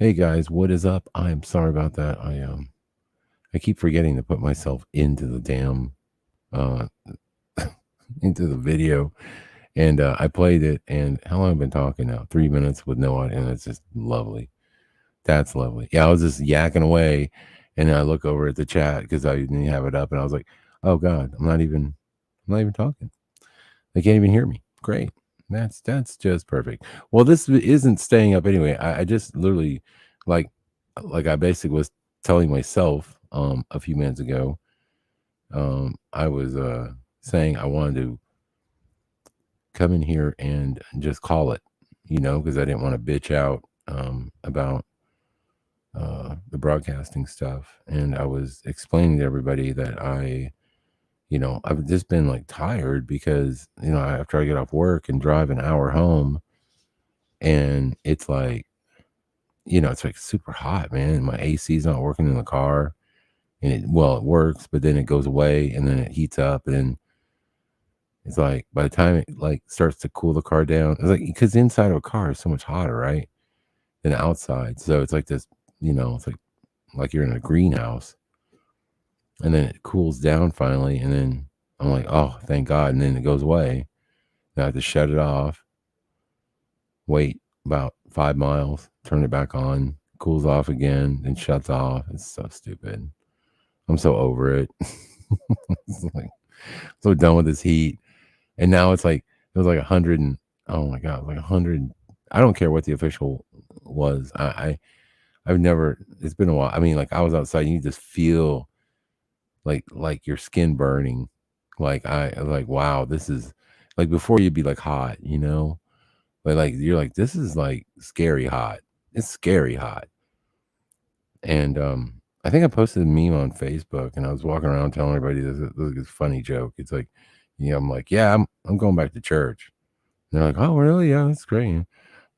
Hey guys, what is up? I'm sorry about that. I keep forgetting to put myself into the damn uh into the video, and I played it. And how long have I been talking now? 3 minutes with no audio, and it's just lovely. That's lovely. Yeah, I was just yakking away, and then I look over at the chat because I didn't have it up, and I was like, "Oh God, I'm not even talking. They can't even hear me. Great, that's just perfect." Well, this isn't staying up anyway. I just literally, like, I basically was telling myself a few minutes ago. I was saying I wanted to come in here and just call it, because I didn't want to bitch out about the broadcasting stuff. And I was explaining to everybody that I've just been like tired because, after I get off work and drive an hour home, and it's like super hot, man. And my AC's not working in the car, and it works, but then it goes away and then it heats up. And then it's like by the time it like starts to cool the car down, it's like because inside of a car is so much hotter, right? Than outside. So it's like this, it's like you're in a greenhouse, and then it cools down finally, and then I'm like, oh, thank God, and then it goes away. Then I have to shut it off, wait about 5 miles, turn it back on, cools off again, then shuts off. It's so stupid. I'm so over it. It's like, so done with this heat. And now it was like 100 and oh my God, like 100. I don't care what the official was. I've never, it's been a while. I mean, like I was outside and you just feel like your skin burning. I was like, wow, this is like before you'd be like hot. But like you're like, this is like scary hot. It's scary hot. And I think I posted a meme on Facebook, and I was walking around telling everybody this funny joke. It's like, I'm like, yeah, I'm going back to church. And they're like, oh really? Yeah, that's great. I'm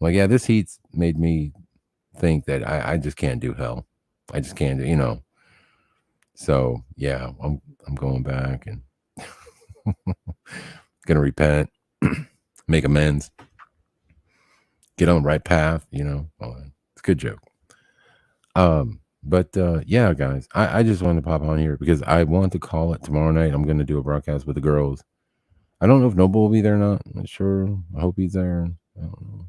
like, yeah, this heat's made me think that I just can't do hell. I just can't do. So yeah, I'm going back and gonna repent, make amends, get on the right path. All that. It's a good joke. But yeah, guys, I just wanted to pop on here because I want to call it tomorrow night. I'm gonna do a broadcast with the girls. I don't know if Noble will be there or not. I'm not sure. I hope he's there. I don't know.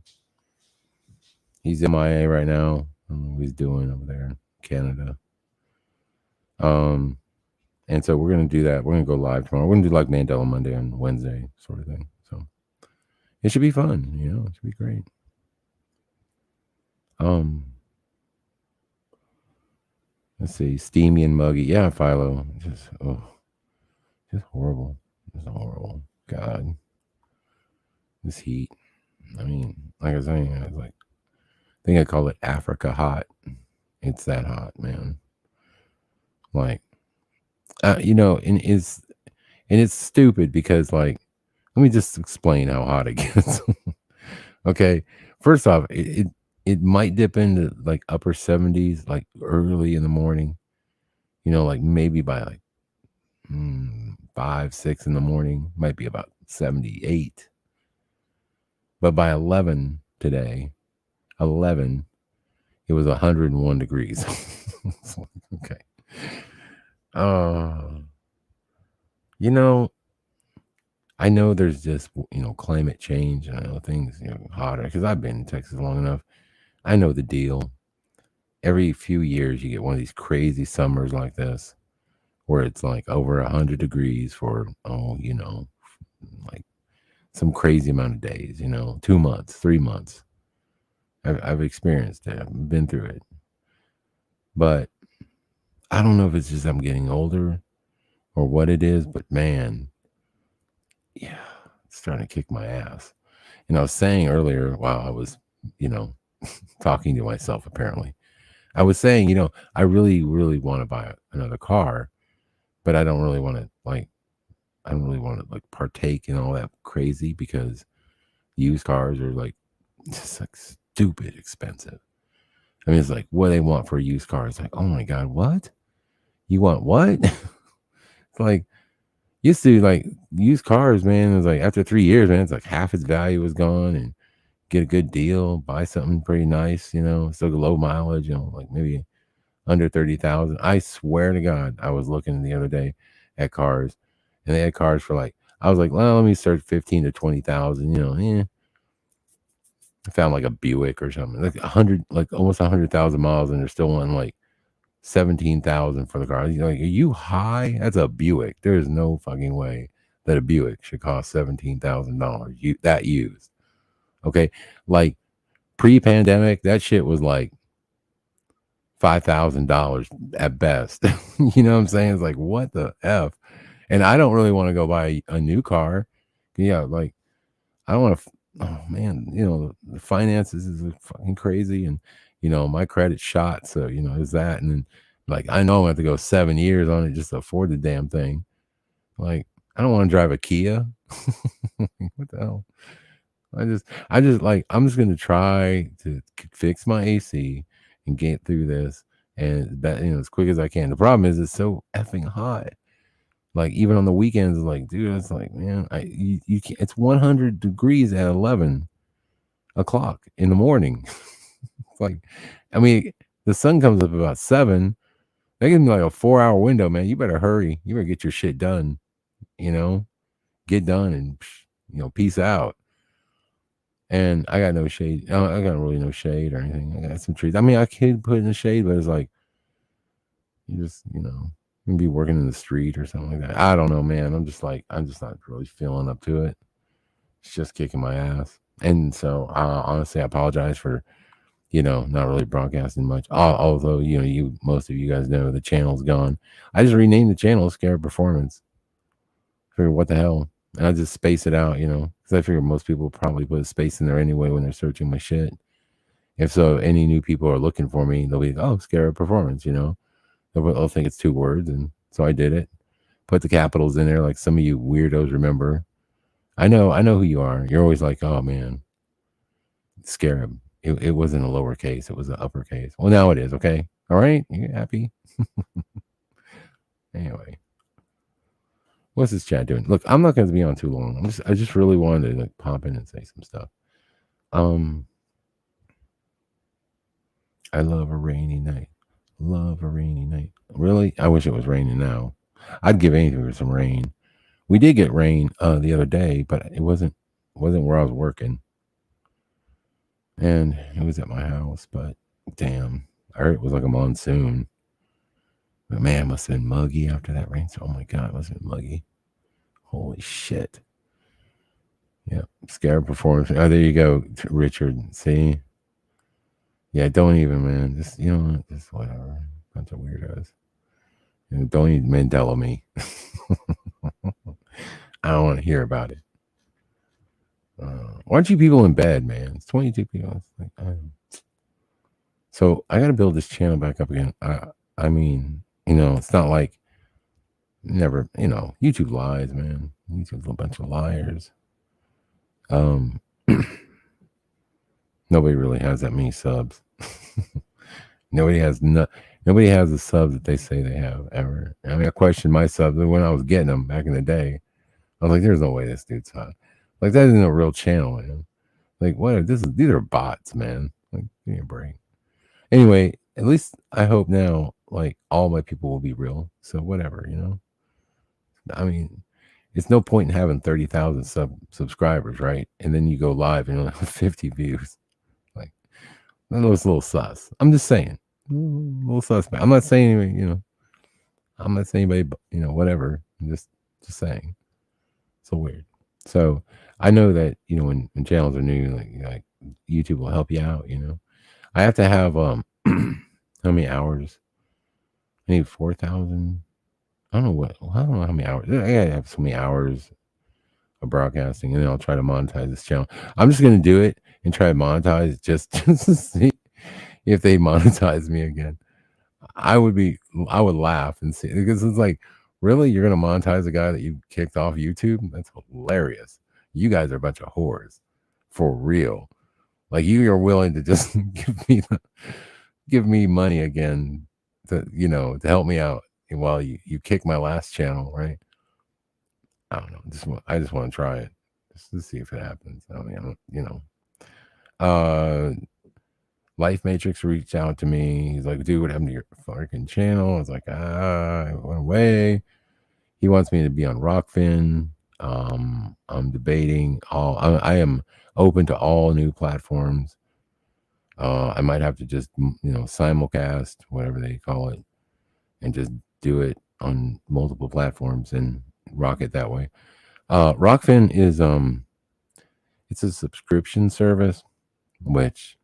He's MIA right now. I don't know what he's doing over there in Canada. And so we're gonna do that. We're gonna go live tomorrow. We're gonna do like Mandela Monday and Wednesday sort of thing. So it should be fun. It should be great. Let's see, steamy and muggy. Yeah, Philo. Just horrible. Just horrible. God, this heat. I mean, like I was saying, I think I call it Africa hot. It's that hot, man. Like, and it's stupid because let me just explain how hot it gets. Okay, first off, it might dip into like upper 70s, like early in the morning. Like maybe by like 5, 6 in the morning, might be about 78. But by 11 today, 11, it was 101 degrees. Okay. Uh, you know, I know there's just, climate change, and I know things, hotter because I've been in Texas long enough. I know the deal. Every few years, you get one of these crazy summers like this where it's like over 100 degrees for, like some crazy amount of days, 2 months, 3 months. I've experienced it. I've been through it. But I don't know if it's just I'm getting older or what it is, but man, yeah, it's starting to kick my ass. And I was saying earlier while I was, you know, talking to myself, apparently, I was saying, I really, really want to buy another car, but I don't really want to I don't really want to partake in all that crazy because used cars are just like stupid expensive. I mean, it's like what they want for a used car. It's like, oh my God, what? You want what? It's like used to used cars, man. It was like after 3 years, man, it's like half its value was gone, and get a good deal, buy something pretty nice, still low mileage, like maybe under 30,000. I swear to God, I was looking the other day at cars, and they had cars for like, I was like, well, let me search 15 to 20,000. I found like a Buick or something, like 100, like almost 100,000 miles, and they're still wanting like 17,000 for the car. You're like, are you high? That's a Buick. There is no fucking way that a Buick should cost $17,000. That used, okay, like pre-pandemic, that shit was like $5,000 at best. You know what I'm saying? It's like, what the F? And I don't really want to go buy a new car. Yeah, like I don't want to. Oh man, the finances is fucking crazy, and my credit's shot. So is that, and then like I know I'm gonna have to go 7 years on it just to afford the damn thing. Like I don't want to drive a Kia. What the hell? I just like I'm just gonna try to fix my AC and get through this, and that as quick as I can. The problem is it's so effing hot. Like even on the weekends, it's like, dude, it's like, man, you can't. It's 100 degrees at 11 o'clock in the morning. It's like, I mean, the sun comes up about 7. They give me like a 4-hour window, man. You better hurry. You better get your shit done. Get done and peace out. And I got no shade. I got really no shade or anything. I got some trees. I mean, I could put in the shade, but it's like you just, you can be working in the street or something like that. I don't know, man. I'm just not really feeling up to it. It's just kicking my ass. And so, honestly, I apologize for, not really broadcasting much. Although, most of you guys know the channel's gone. I just renamed the channel Scared Performance. Figure what the hell. And I just space it out, because I figure most people probably put a space in there anyway when they're searching my shit. If so, any new people are looking for me, they'll be like, oh, Scared Performance, They'll think it's 2 words. And so I did it. Put the capitals in there like some of you weirdos remember. I know who you are. You're always like, oh, man, Scarab. It wasn't a lowercase. It was an uppercase. Well, now it is. Okay. All right. You happy? Anyway. What's this chat doing? Look, I'm not going to be on too long. I just really wanted to like pop in and say some stuff. I love a rainy night. Love a rainy night. Really? I wish it was raining now. I'd give anything for some rain. We did get rain the other day, but it wasn't where I was working. And it was at my house, but damn, I heard it was like a monsoon. But man, it must have been muggy after that rain. So, oh my God, it must have been muggy. Holy shit. Yeah, Scared Performance. Oh, there you go, Richard. See? Yeah, don't even, man. Just, just whatever. Bunch of weirdos. Don't even Mandela me. I don't want to hear about it. Why aren't you people in bed, man? It's 22 people. It's like, so I got to build this channel back up again. I mean, it's not like never, YouTube lies, man. YouTube's a bunch of liars. Nobody really has that many subs. Nobody has the subs that they say they have ever. I mean, I questioned my subs when I was getting them back in the day. I was like, there's no way this dude's hot. Like, that isn't a real channel, man. Like, what? These are bots, man. Like, give me a break. Anyway, at least I hope now, like, all my people will be real. So whatever, I mean, it's no point in having 30,000 subscribers, right? And then you go live and only have 50 views. Like, I know it's a little sus. I'm just saying, a little suspect. I'm not saying anybody, I'm not saying anybody, whatever. I'm just saying. So weird. So I know that when channels are new, like YouTube will help you out. I have to have how many hours? I need 4,000. I don't know how many hours. I gotta have so many hours of broadcasting, and then I'll try to monetize this channel. I'm just gonna do it and try to monetize just to see if they monetize me again. I would laugh and see, because it's like, really, you're gonna monetize a guy that you kicked off YouTube? That's hilarious. You guys are a bunch of whores, for real. Like, you are willing to just give me money again to help me out while you kick my last channel, right? I don't know. I just want to try it just to see if it happens. I mean, Life Matrix reached out to me. He's like, dude, what happened to your fucking channel? I was like, I went away. He wants me to be on Rockfin. I'm debating I am open to all new platforms. I might have to just, simulcast, whatever they call it, and just do it on multiple platforms and rock it that way. Rockfin is it's a subscription service, which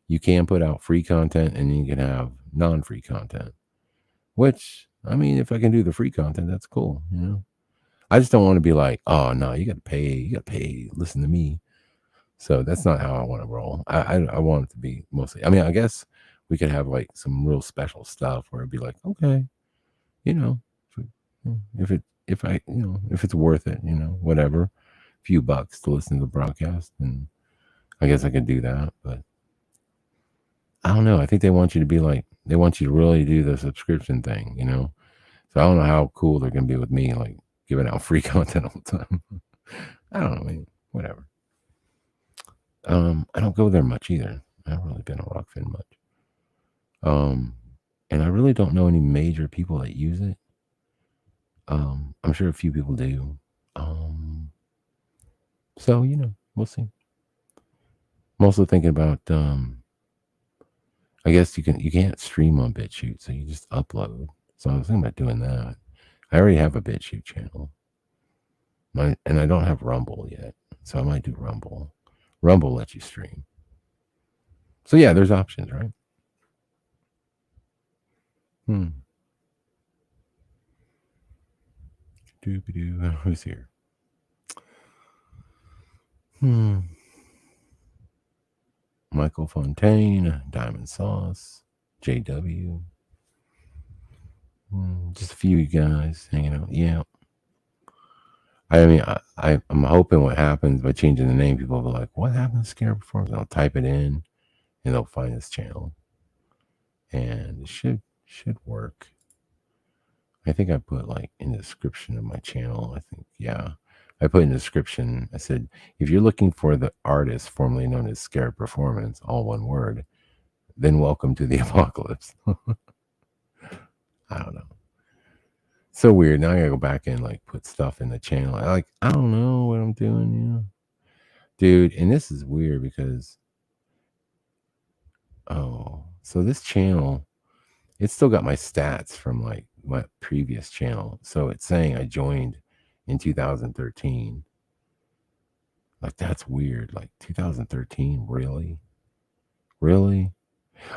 you can put out free content and you can have non-free content. Which, I mean, if I can do the free content, that's cool. I just don't want to be like, oh no, you got to pay, listen to me. So that's not how I want to roll. I want it to be mostly. I mean, I guess we could have like some real special stuff where it'd be like, okay, if it's worth it, whatever, a few bucks to listen to the broadcast, and I guess I could do that. But I don't know. I think they want you to really do the subscription thing, So I don't know how cool they're gonna be with me, like giving out free content all the time. I don't know, man. Whatever. I don't go there much either. I haven't really been on Rockfin much. And I really don't know any major people that use it. I'm sure a few people do. So we'll see. I'm also thinking about I guess you can't stream on BitChute, so you just upload. So I was thinking about doing that. I already have a BitChute channel. And I don't have Rumble yet. So I might do Rumble. Rumble lets you stream. So yeah, there's options, right? Doobie-doo. Who's here? Michael Fontaine, Diamond Sauce, JW. Just a few guys hanging out. Yeah. I mean, I'm hoping what happens by changing the name, people will be like, what happened to Scare Performance? And I'll type it in and they'll find this channel. And it should work. I think I put like in the description of my channel, I put in the description, I said, if you're looking for the artist formerly known as Scare Performance, all one word, then welcome to the apocalypse. I don't know. So weird. Now I gotta go back and like put stuff in the channel. I don't know what I'm doing, dude. And this is weird because so this channel, it's still got my stats from like my previous channel. So it's saying I joined in 2013. Like that's weird. Like 2013, really?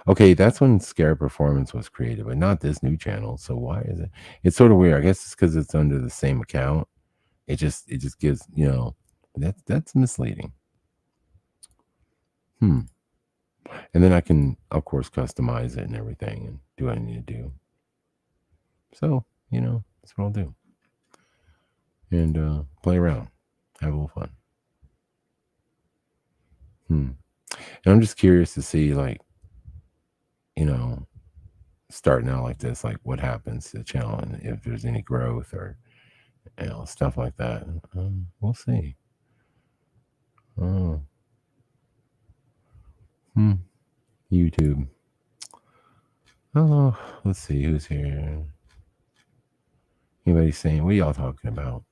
Okay, that's when Scare Performance was created, but not this new channel. So why is it? It's sort of weird. I guess it's because it's under the same account. It just gives that's misleading. And then I can of course customize it and everything and do what I need to do. So that's what I'll do. And play around, have a little fun. And I'm just curious to see like starting out like this, like what happens to the channel and if there's any growth or stuff like that. We'll see. YouTube. Oh, let's see who's here. Anybody saying, what are y'all talking about?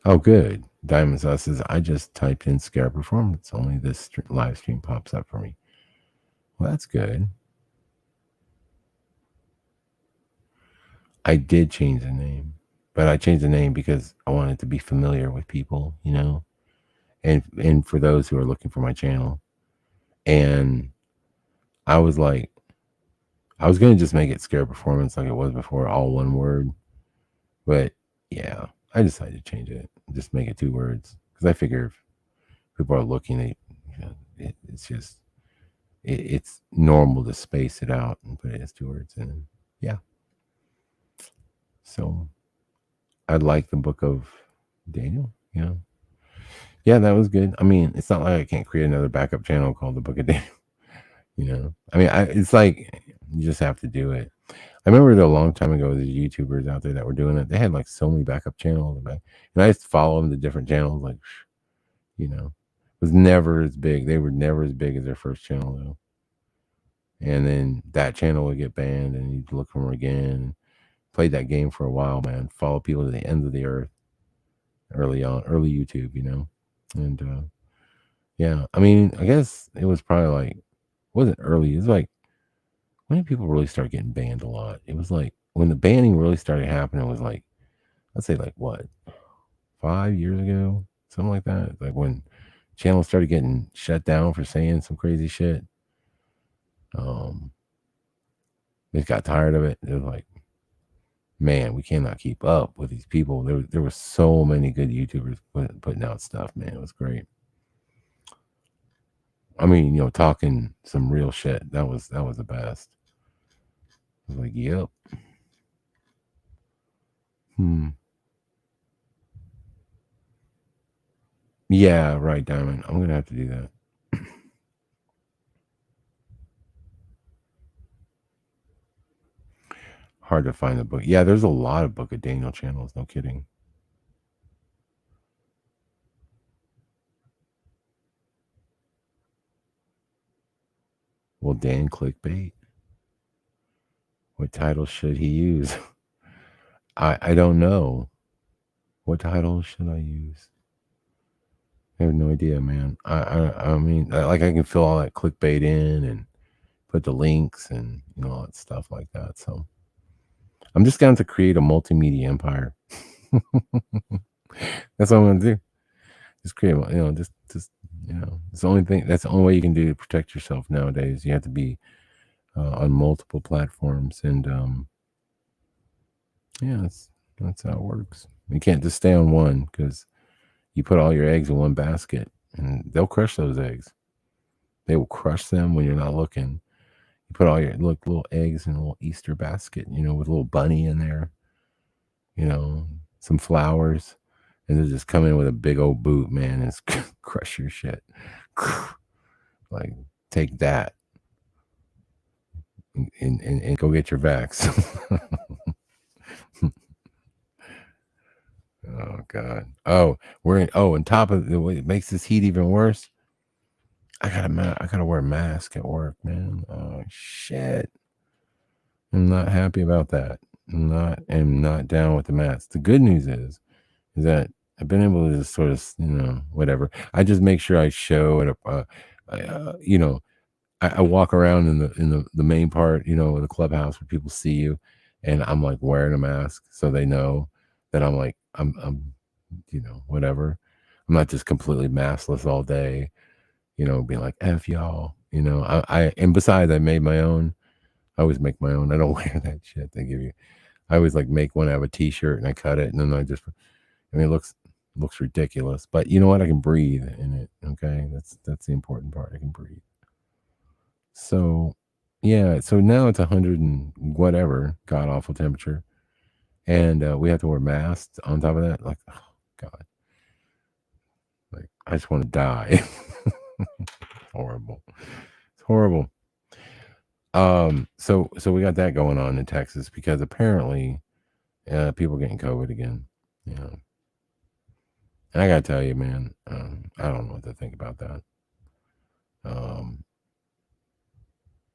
Oh, good. Diamond Sauce says, I just typed in Scare Performance. Only this live stream pops up for me. Well, that's good. I did change the name, but I changed the name because I wanted to be familiar with people, and for those who are looking for my channel. And I was like, I was going to just make it Scare Performance like it was before, all one word. But yeah, I decided to change it, just make it 2 words. Because I figure if people are looking, it's just, it's normal to space it out and put it as 2 words. And yeah. So I like the Book of Daniel. Yeah, that was good. I mean, it's not like I can't create another backup channel called the Book of Daniel. I mean, it's like you just have to do it. I remember a long time ago, there's YouTubers out there that were doing it. They had like so many backup channels, and I used to follow them to different channels. Like, you know, it was never as big. They were never as big as their first channel though. And then that channel would get banned, and you'd look for them again. Played that game for a while, man. Follow people to the ends of the earth early on, early YouTube, and yeah. I mean, I guess it was probably like, it wasn't early. It was like, when did people really start getting banned a lot? It was like when the banning really started happening. It was like, I'd say like what, 5 years ago, something like that. Like when channels started getting shut down for saying some crazy shit. They got tired of it. It was like, man, we cannot keep up with these people. There were so many good YouTubers putting out stuff, man. It was great. I mean, talking some real shit. That was the best. I was like, yep. Yeah, right, Diamond. I'm gonna have to do that. Hard to find the book. Yeah, there's a lot of Book of Daniel channels. No kidding. Will Dan clickbait? What title should he use? I don't know. What title should I use? I have no idea, man. I mean, like I can fill all that clickbait in and put the links and all that stuff like that. So I'm just going to create a multimedia empire. That's what I'm going to do. Just create, just it's the only thing. That's the only way you can do to protect yourself nowadays. You have to be on multiple platforms, and yeah, that's how it works. You can't just stay on one, because you put all your eggs in one basket, and they'll crush those eggs. They will crush them when you're not looking. You put all your little eggs in a little Easter basket, with a little bunny in there, some flowers, and they'll just come in with a big old boot, man, and crush your shit. Like, take that and go get your vax. Oh God. Oh, on top of it makes this heat even worse. I gotta wear a mask at work, man. Oh shit. I'm not happy about that. I'm not down with the mask. The good news is that I've been able to just sort of, whatever. I just make sure I show it. I walk around in the main part, of the clubhouse where people see you, and I'm like wearing a mask so they know that I'm like I'm whatever. I'm not just completely maskless all day, being like F y'all. And besides, I made my own. I always make my own. I don't wear that shit they give you. I always like make one out of a t-shirt and I cut it, and then it looks ridiculous. But you know what? I can breathe in it. Okay. That's the important part. I can breathe. So yeah, so now it's 100 and whatever, god awful temperature. And we have to wear masks on top of that. Like, oh God. Like, I just want to die. Horrible. It's horrible. So we got that going on in Texas, because apparently people are getting COVID again. Yeah. And I gotta tell you, man, I don't know what to think about that.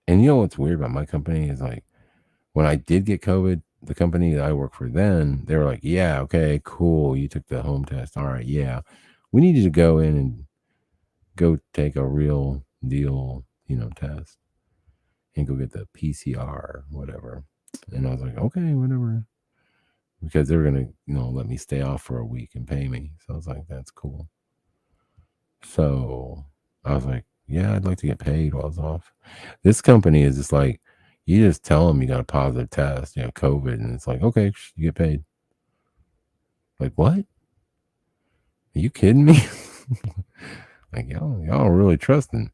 And you know what's weird about my company is, like, when I did get COVID, the company that I work for then, they were like, yeah, okay, cool. You took the home test. All right. Yeah. We need you to go in and go take a real deal, test, and go get the PCR, whatever. And I was like, okay, whatever. Because they were going to, let me stay off for a week and pay me. So I was like, that's cool. So I was like, yeah, I'd like to get paid while I was off. This company is just like, you just tell them you got a positive test, COVID, and it's like, okay, you get paid. Like, what? Are you kidding me? Like, y'all are really trusting.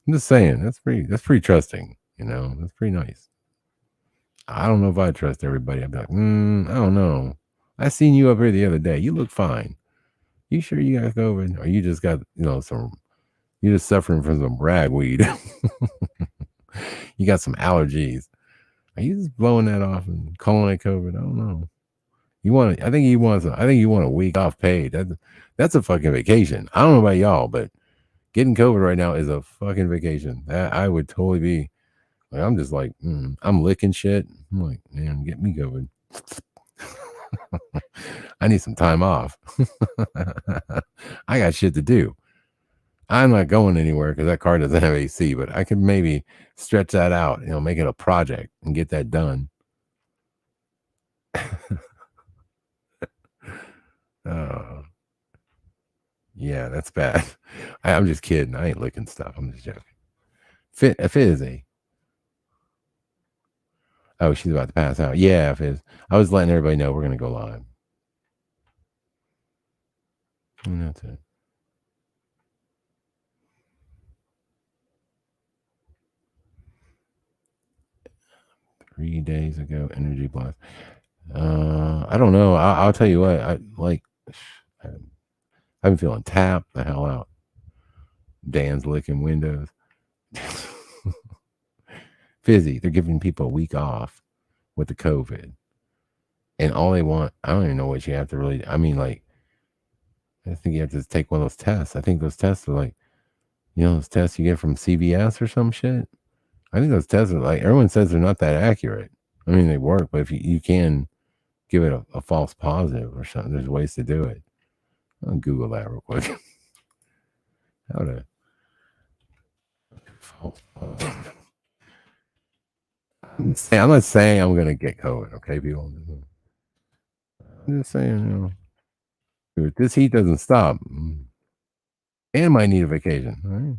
I'm just saying, that's pretty trusting, that's pretty nice. I don't know if I trust everybody. I'd be like, I don't know. I seen you up here the other day. You look fine. You sure you got COVID? Or you just got, you're just suffering from some ragweed. You got some allergies. Are you just blowing that off and calling it COVID? I don't know. You want? I think he wants. I think you want a week off paid. That's a fucking vacation. I don't know about y'all, but getting COVID right now is a fucking vacation. I would totally be. Like, I'm just like, I'm licking shit. I'm like, man, get me COVID. I need some time off. I got shit to do. I'm not going anywhere because that car doesn't have AC, but I could maybe stretch that out, make it a project and get that done. Yeah, that's bad. I'm just kidding. I ain't licking stuff. I'm just joking. Fizzy. Oh, she's about to pass out. Yeah, Fizz. I was letting everybody know we're gonna go live. And that's it. Three days ago, energy blast. I don't know. I'll tell you what. I've been feeling tapped the hell out. Dan's licking windows. Fizzy, they're giving people a week off with the COVID. And all they want, I don't even know what you have to really, I mean, like, I think you have to take one of those tests. I think those tests are like, those tests you get from CVS or some shit. I think those tests are like, everyone says they're not that accurate. I mean, they work, but if you can give it a false positive or something, there's ways to do it. I'll Google that real quick. How to false positive. I'm not saying I'm gonna get COVID, okay, people. I'm just saying, dude, this heat doesn't stop, and might need a vacation. All right?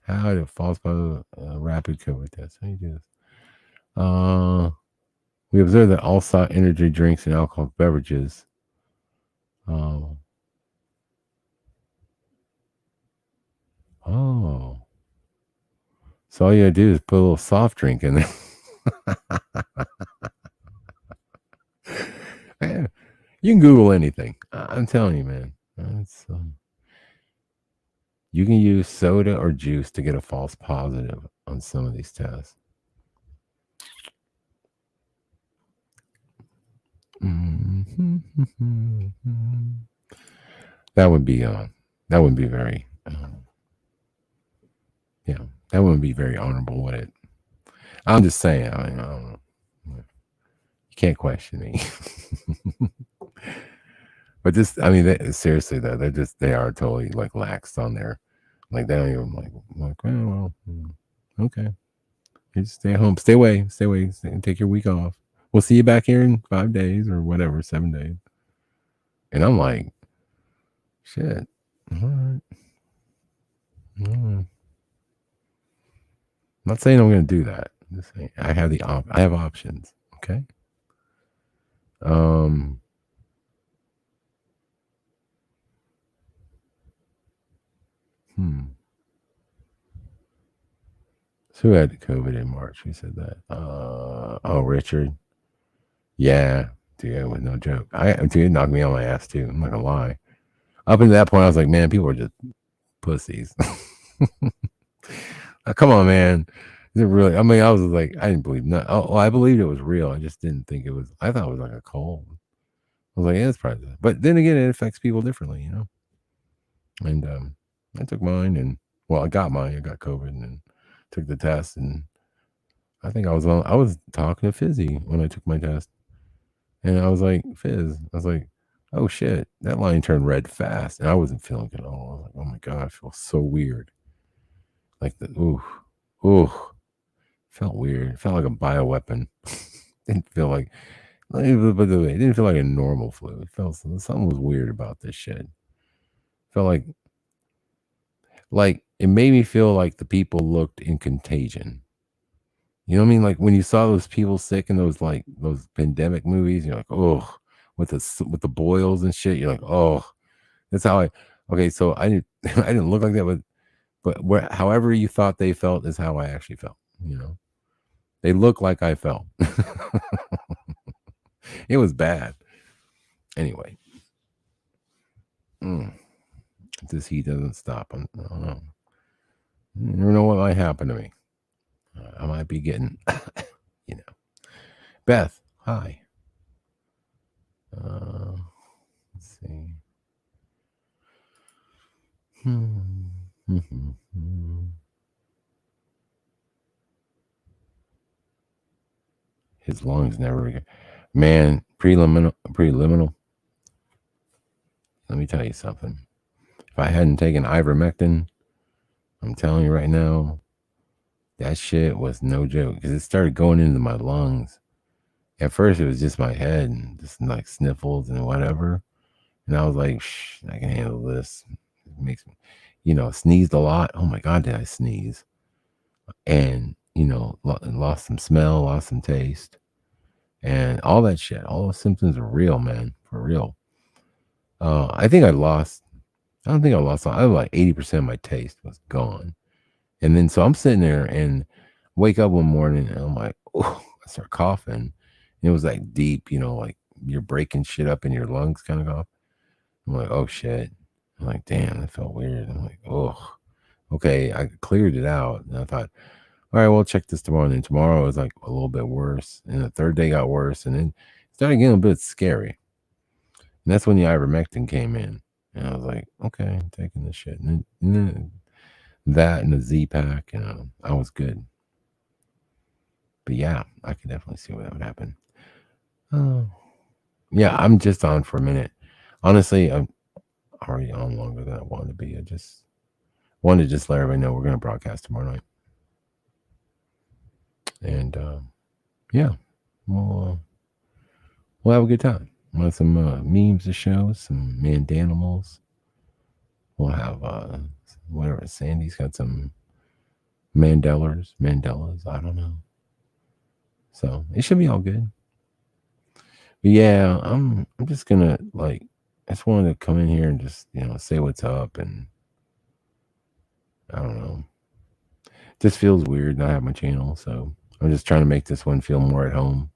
How to false positive rapid COVID test? How do you do this? We observed that all sought energy drinks and alcoholic beverages. Oh. So all you gotta do is put a little soft drink in there. You can Google anything. I'm telling you, man. You can use soda or juice to get a false positive on some of these tests. That would be very that wouldn't be very honorable, would it? I'm just saying. I don't know. You can't question me. But this, I mean, seriously though, they are totally like laxed on there. Like they don't even like, oh, well, okay. You just stay home, stay away, and take your week off. We'll see you back here in 5 days or whatever, 7 days. And I'm like, shit. All right. I'm not saying I'm going to do that. I'm just saying I have options. Okay. So who had COVID in March? Who said that? Richard. Yeah, dude, it was no joke. Dude, it knocked me on my ass too. I'm not gonna lie. Up until that point, I was like, man, people are just pussies. Come on, man. Is it really? I mean, I was like, I didn't believe that. Oh, I believed it was real. I just didn't think it was. I thought it was like a cold. I was like, yeah, it's probably that. But then again, it affects people differently, And I took mine, and I got mine. I got COVID, and took the test, and I think I was talking to Fizzy when I took my test, and I was like, Fizz, I was like, oh shit, that line turned red fast, and I wasn't feeling it at all. I was like, oh my god, I feel so weird. Like felt weird. It felt like a bioweapon. Didn't feel like, but it didn't feel like a normal flu. It felt something was weird about this shit. Felt like it made me feel like the people looked in Contagion. You know what I mean? Like when you saw those people sick in those pandemic movies, you're like, oh, with the boils and shit. You're like, oh, that's how I. Okay, so I didn't look like that, but however you thought they felt is how I actually felt. They look like I felt. It was bad. Anyway, this heat doesn't stop. I don't know. You never know what might happen to me. I might be getting, Beth, hi. Let's see. His lungs never. Man, preliminal. Let me tell you something. If I hadn't taken ivermectin, I'm telling you right now, that shit was no joke because it started going into my lungs. At first, it was just my head and just like sniffles and whatever. And I was like, Shh, I can handle this. It makes me, sneezed a lot. Oh my God, did I sneeze? And, lost some smell, lost some taste, and all that shit. All those symptoms are real, man, for real. I think I don't think I lost, I was like 80% of my taste was gone. And then, so I'm sitting there and wake up one morning and I'm like, oh, I start coughing. And it was like deep, like you're breaking shit up in your lungs kind of cough. I'm like, oh shit. I'm like, damn, that felt weird. I'm like, oh, okay. I cleared it out. And I thought, all right, we'll check this tomorrow. And then tomorrow was like a little bit worse. And the third day got worse. And then it started getting a bit scary. And that's when the ivermectin came in. And I was like, okay, I'm taking this shit. And then that and the Z-Pack, I was good. But yeah, I could definitely see what would happen. Yeah, I'm just on for a minute. Honestly, I'm already on longer than I wanted to be. I just wanted to just let everybody know we're going to broadcast tomorrow night. And yeah, we'll have a good time. We'll have some memes to show, some mandanimals. We'll have whatever. Sandy's got some Mandellas. I don't know. So it should be all good. But yeah, I'm just gonna I just wanted to come in here and just say what's up, and I don't know. Just feels weird not having my channel, so I'm just trying to make this one feel more at home.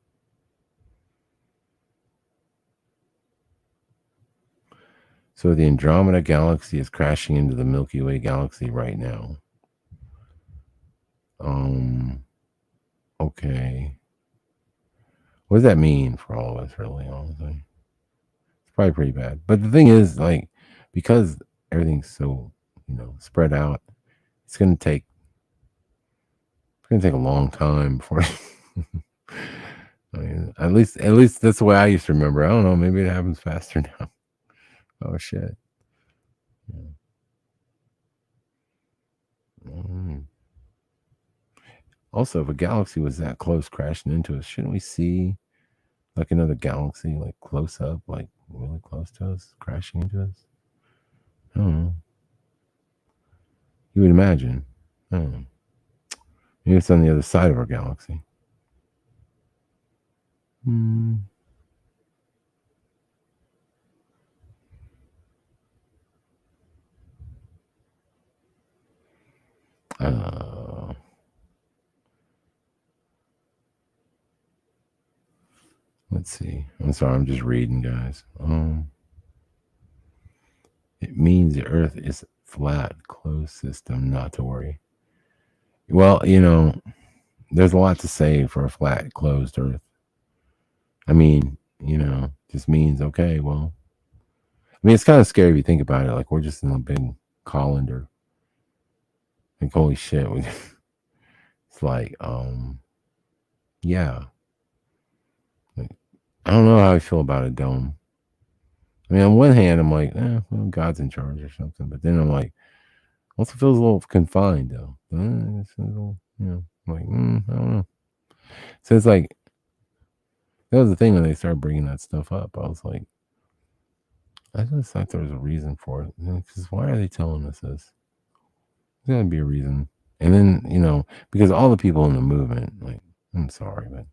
So the Andromeda Galaxy is crashing into the Milky Way galaxy right now. Okay. What does that mean for all of us, really, honestly? It's probably pretty bad. But the thing is, because everything's so, spread out, it's gonna take a long time before I mean, at least that's the way I used to remember. I don't know, maybe it happens faster now. Oh shit. Yeah. Also, if a galaxy was that close crashing into us, shouldn't we see like another galaxy like close up, like really close to us, crashing into us? I don't know. You would imagine. I don't know. Maybe it's on the other side of our galaxy. Let's see. I'm sorry, I'm just reading, guys. It means the Earth is flat, closed system, not to worry. Well, there's a lot to say for a flat, closed Earth. I mean, just means, okay, well, I mean, it's kind of scary if you think about it. Like, we're just in a big colander. Like, holy shit. It's like, yeah. Like, I don't know how I feel about a dome. I mean, on one hand, I'm like, well, God's in charge or something. But then I'm like, also feels a little confined, though. It's a little, like, I don't know. So it's like, that was the thing when they started bringing that stuff up. I was like, I just thought there was a reason for it. Because why are they telling us this? There's got to be a reason. And then, because all the people in the movement, like, I'm sorry, but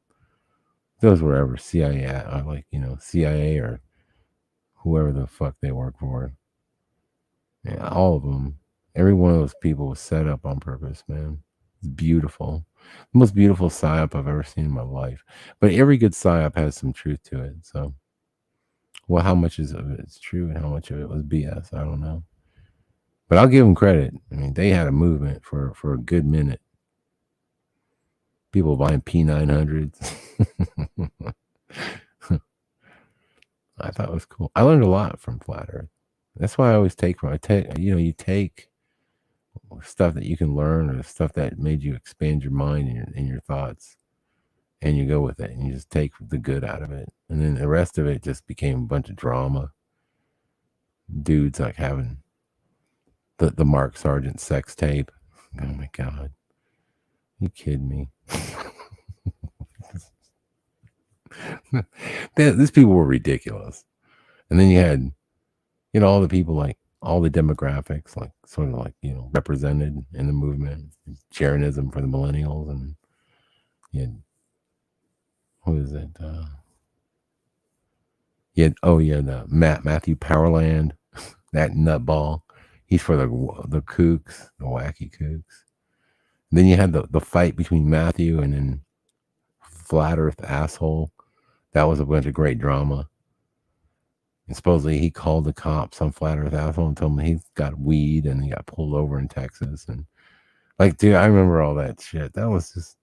those were ever CIA, CIA or whoever the fuck they work for. Yeah, all of them. Every one of those people was set up on purpose, man. It's beautiful. The most beautiful psyop I've ever seen in my life. But every good psyop has some truth to it. So, well, how much of it is true and how much of it was BS? I don't know. But I'll give them credit. I mean, they had a movement for a good minute. People buying P900s. I thought it was cool. I learned a lot from Flat Earth. That's why I always take from. I take, you take stuff that you can learn or stuff that made you expand your mind and your thoughts, and you go with it and you just take the good out of it, and then the rest of it just became a bunch of drama. Dudes like having the Mark Sargent sex tape. Oh my god, you kidding me? These people were ridiculous. And then you had, all the people, like all the demographics, like sort of like, represented in the movement, Jeranism for the millennials. And you had, who is it? The Matthew Powerland, that nutball. He's for the kooks, the wacky kooks. And then you had the fight between Matthew and then Flat Earth asshole. That was a bunch of great drama. And supposedly he called the cops on Flat Earth asshole and told him he's got weed and he got pulled over in Texas. And like, dude, I remember all that shit. That was just,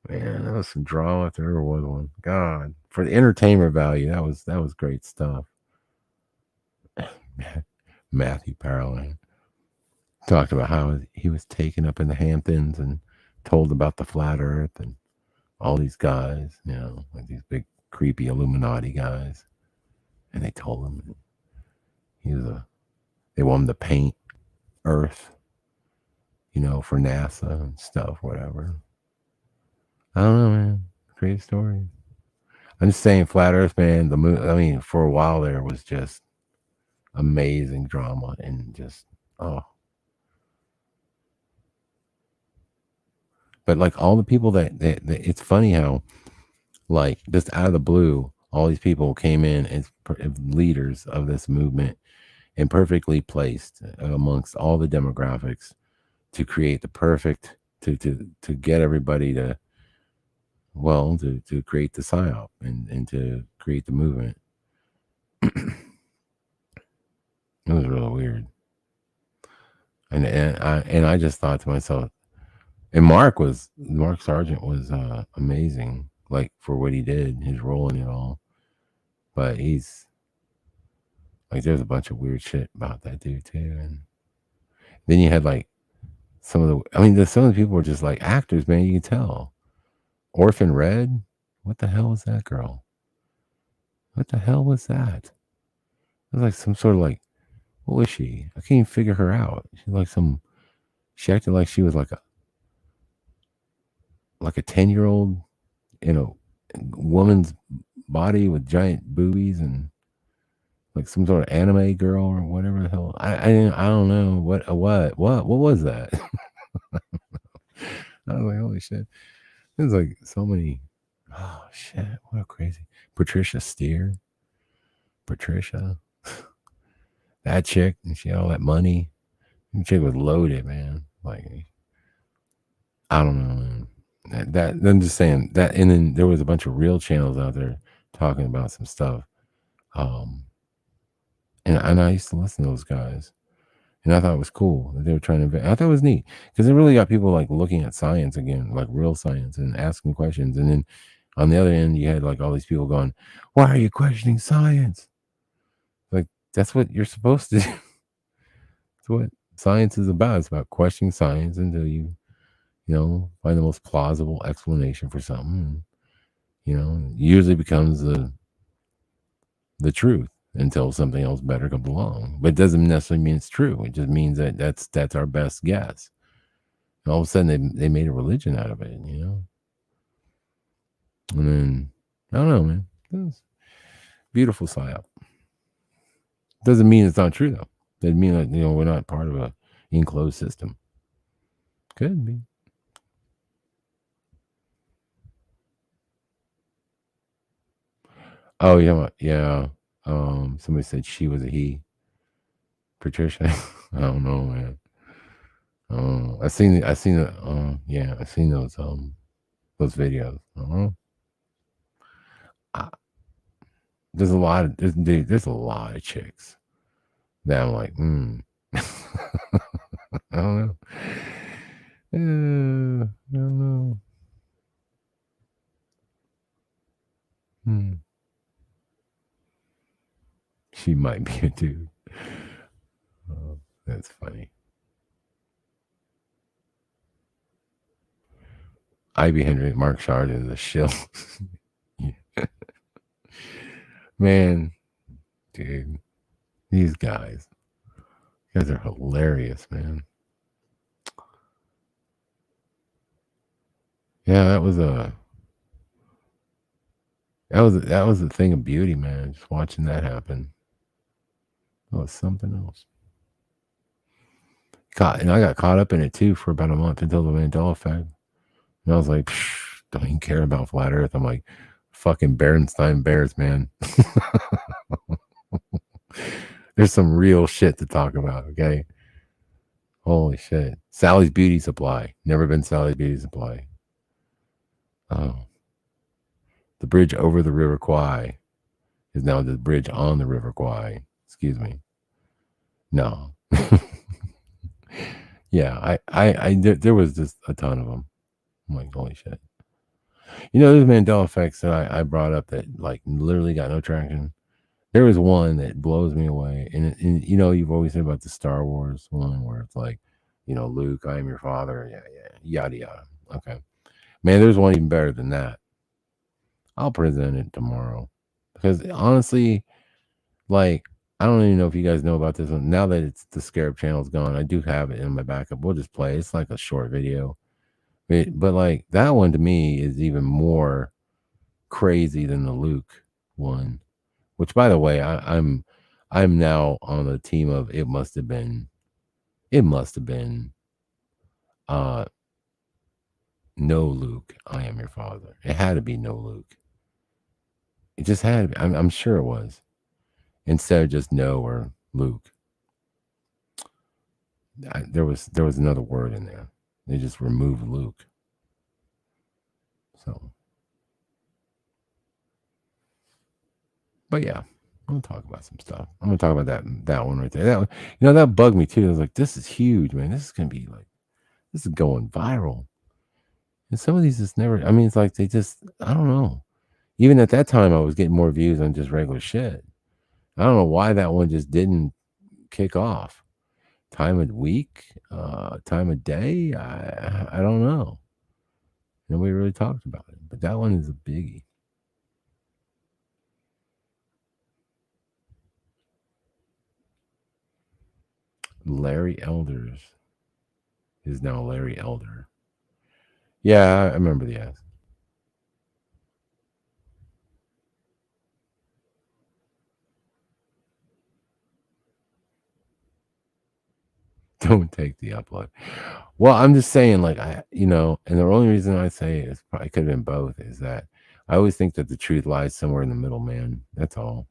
man, that was some drama if there ever was one. God, for the entertainment value, that was great stuff. Matthew Powerland talked about how he was taken up in the Hamptons and told about the Flat Earth and all these guys, like these big creepy Illuminati guys. And they told him they want him to paint Earth, for NASA and stuff, whatever. I don't know, man. Great story. I'm just saying, Flat Earth, man, the moon, I mean, for a while there was just amazing drama and just, oh. But like all the people that it's funny how, like, just out of the blue, all these people came in as leaders of this movement and perfectly placed amongst all the demographics to create the perfect, to get everybody to create the PSYOP and to create the movement. It was really weird. And I just thought to myself, and Mark Sargent was amazing, like for what he did, his role in it all. But he's like, there's a bunch of weird shit about that dude too. And then you had like some of the people were just like actors, man. You can tell. Orphan Red, what the hell was that girl? What the hell was that? It was like some sort of like, what was she? I can't even figure her out. She acted like she was like a 10-year-old in a woman's body with giant boobies and like some sort of anime girl or whatever the hell. I don't know what was that? I was like, holy shit. There's like so many. Oh shit, what crazy. Patricia Steer. That chick, and she had all that money. The chick was loaded, man. Like, I don't know, man. That I'm just saying that, and then there was a bunch of real channels out there talking about some stuff. And I used to listen to those guys, and I thought it was cool that they were trying to. I thought it was neat because it really got people like looking at science again, like real science, and asking questions. And then on the other end, you had like all these people going, "Why are you questioning science?" Like, that's what you're supposed to do. That's what science is about. It's about questioning science until you find the most plausible explanation for something. And, usually becomes the truth until something else better comes along. But it doesn't necessarily mean it's true. It just means that that's our best guess. And all of a sudden they made a religion out of it, And then I don't know, man. It was beautiful psyop. Doesn't mean it's not true though. Doesn't mean that we're not part of a enclosed system. Could be. Oh yeah. Somebody said she was a he. Patricia. I don't know, man. I seen those videos. There's a lot of there's a lot of chicks that I'm like, I don't know. I don't know. Hmm. She might be a dude. Oh, that's funny. Ivy Hendrick, Mark Shard is a shill. Yeah. Man, dude, these guys are hilarious, man. Yeah, that was the thing of beauty, man. Just watching that happen. That was something else. And I got caught up in it too for about a month until the Mandela effect. And I was like, don't even care about flat Earth. I'm like, fucking Berenstain Bears, man. There's some real shit to talk about, okay? Holy shit. Sally's Beauty Supply. Never been Sally's Beauty Supply. Oh. The bridge over the River Kwai is now the bridge on the River Kwai. Excuse me. No. Yeah, there was just a ton of them. I'm like, holy shit. There's Mandela effects that I brought up that like literally got no traction. There was one that blows me away, and you've always said about the Star Wars one where it's like, Luke, I am your father, yeah, yada yada. Okay, man, there's one even better than that. I'll present it tomorrow because honestly, like, I don't even know if you guys know about this one. Now that it's the Scarab channel's gone, I do have it in my backup. We'll just play. It's like a short video, but like that one to me is even more crazy than the Luke one. Which, by the way, I'm now on the team of it must have been uh no Luke, I am your father. It had to be no Luke. It just had to be. I'm sure it was. Instead of just no or Luke. There was another word in there. They just removed Luke. So, but yeah, I'm gonna talk about some stuff. I'm gonna talk about that one right there. That one, that bugged me too. I was like, this is huge, man. This is gonna be like, this is going viral. And some of these just never. I mean, it's like they just. I don't know. Even at that time, I was getting more views on just regular shit. I don't know why that one just didn't kick off. Time of week, time of day. I don't know. Nobody really talked about it, but that one is a biggie. Larry Elders is now Larry Elder. Yeah, I remember the ass. Don't take the upload. Well, I'm just saying, like, and the only reason I say it probably could have been both is that I always think that the truth lies somewhere in the middle, man. That's all.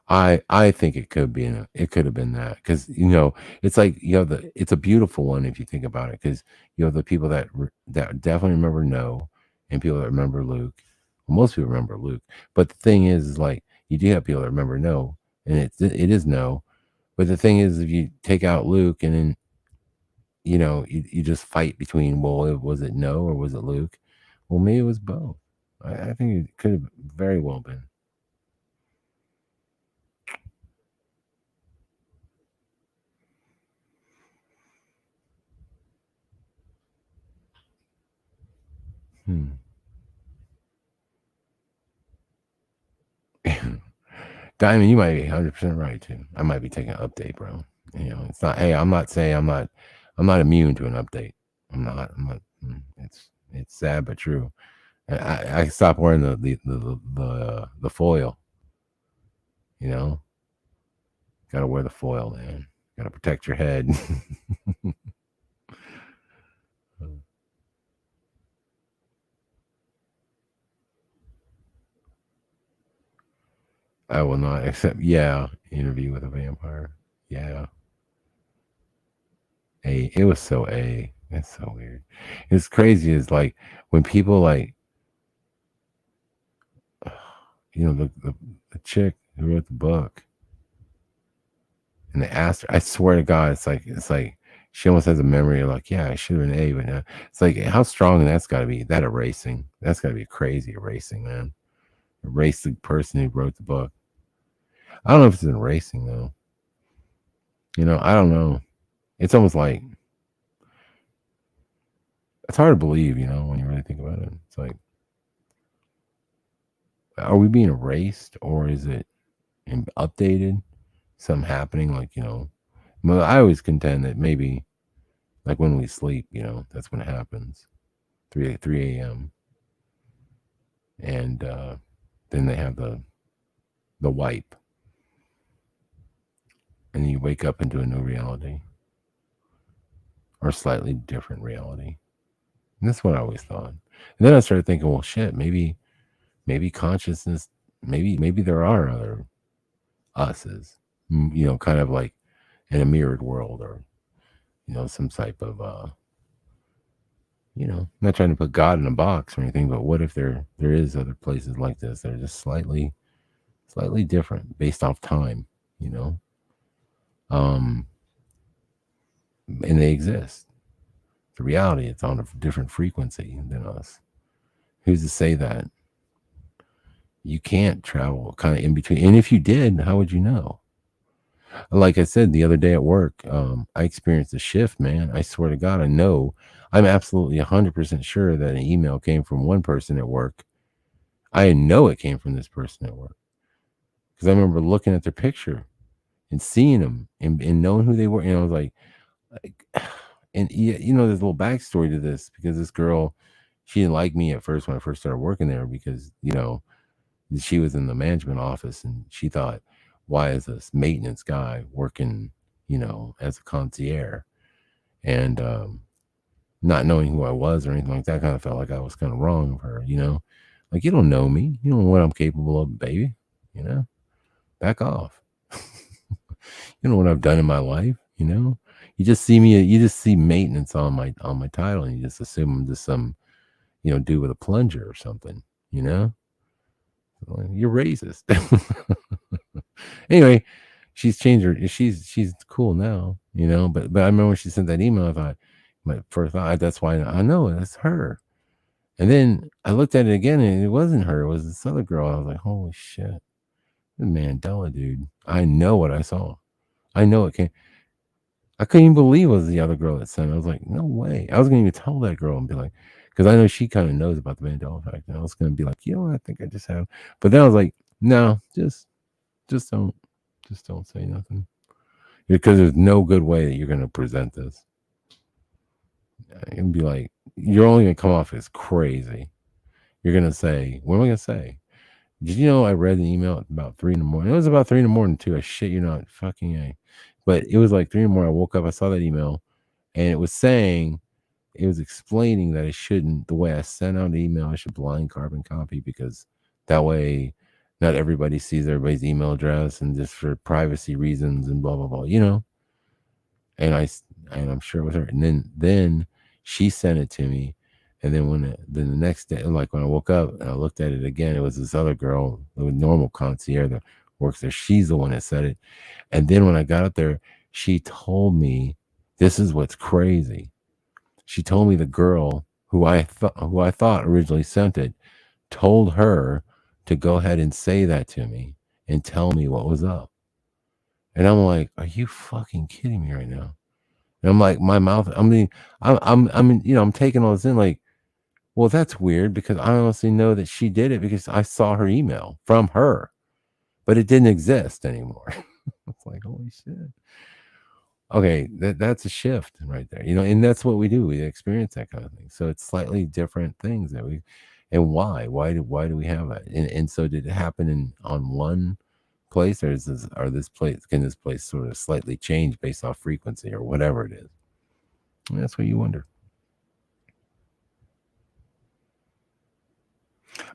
I think it could have been that because it's like it's a beautiful one if you think about it because you have the people that definitely remember no and people that remember Luke. Well, most people remember Luke, but the thing is like you do have people that remember no, and it is no. But the thing is, if you take out Luke and then you just fight between, well, was it no or was it Luke? Well, maybe it was both. I think it could have very well been. Hmm. Diamond, you might be 100% right too. I might be taking an update, bro. It's not. Hey, I'm not saying I'm not immune to an update. It's sad but true. I stopped wearing the foil. You know, got to wear the foil, man. Got to protect your head. I will not accept. Yeah, interview with a vampire. Yeah, it was so a. It's so weird. It's crazy. Is like when people like the chick who wrote the book, and they asked her. I swear to God, it's like She almost has a memory of like, yeah, I should have been A, but no. It's like how strong that's got to be. That erasing, that's got to be crazy erasing, man. Erase the person who wrote the book. I don't know if it's an erasing though. I don't know. It's almost like it's hard to believe, when you really think about it. It's like, are we being erased or is it updated? Something happening, like Well, I always contend that maybe, like when we sleep, that's when it happens, 3 a.m. And then they have the wipe, and you wake up into a new reality or slightly different reality. And that's what I always thought. And then I started thinking, well, shit, maybe consciousness, maybe there are other us's, kind of like in a mirrored world, or some type of not trying to put God in a box or anything, but what if there is other places like this that are just slightly different based off time, um, and they exist. The reality, it's on a different frequency than us. Who's to say that you can't travel kind of in between? And if you did, how would you know? Like I said the other day at work, I experienced a shift, man. I swear to God, I'm absolutely 100% sure that an email came from one person at work. I know it came from this person at work because I remember looking at their picture and seeing them and knowing who they were. And I was like, and there's a little backstory to this because this girl, she didn't like me at first when I first started working there because, she was in the management office and she thought, why is this maintenance guy working, as a concierge? And not knowing who I was or anything like that, kind of felt like I was kind of wrong of her, like, you don't know me. You don't know what I'm capable of, baby. Back off. You know what I've done in my life, You just see maintenance on my title and you just assume I'm just some, dude with a plunger or something, You're racist. Anyway, she's changed her. She's cool now, But I remember when she sent that email, I thought, my first thought, that's why I know it's her. And then I looked at it again, and it wasn't her. It was this other girl. I was like, holy shit, Mandela, dude. I know what I saw. I know it came. I couldn't even believe it was the other girl that sent it. I was like, no way. I was gonna even tell that girl and be like, because I know she kind of knows about the Mandela effect. And I was gonna be like, I think I just have. But then I was like, no, just don't say nothing. Because there's no good way that you're gonna present this. And be like, you're only gonna come off as crazy. You're gonna say, what am I gonna say? Did you know I read an email at about 3 in the morning? It was about 3 in the morning too. I shit you not, fucking A. But it was like 3 in the morning. I woke up, I saw that email, and it was explaining that I shouldn't, the way I sent out an email, I should blind carbon copy because that way not everybody sees everybody's email address and just for privacy reasons and blah blah blah, And I'm sure it was her. And then she sent it to me. And then then the next day, like when I woke up and I looked at it again, it was this other girl, the normal concierge that works there. She's the one that said it. And then when I got up there, she told me, this is what's crazy. She told me the girl who I thought originally sent it told her to go ahead and say that to me and tell me what was up. And I'm like, are you fucking kidding me right now? And I'm like, my mouth, I'm taking all this in like, well, that's weird because I honestly know that she did it because I saw her email from her, but it didn't exist anymore. It's like, holy shit. Okay, that's a shift right there, and that's what we do. We experience that kind of thing. So it's slightly different things and why do we have that? And so did it happen on one place, or can this place sort of slightly change based off frequency or whatever it is? And that's what you wonder.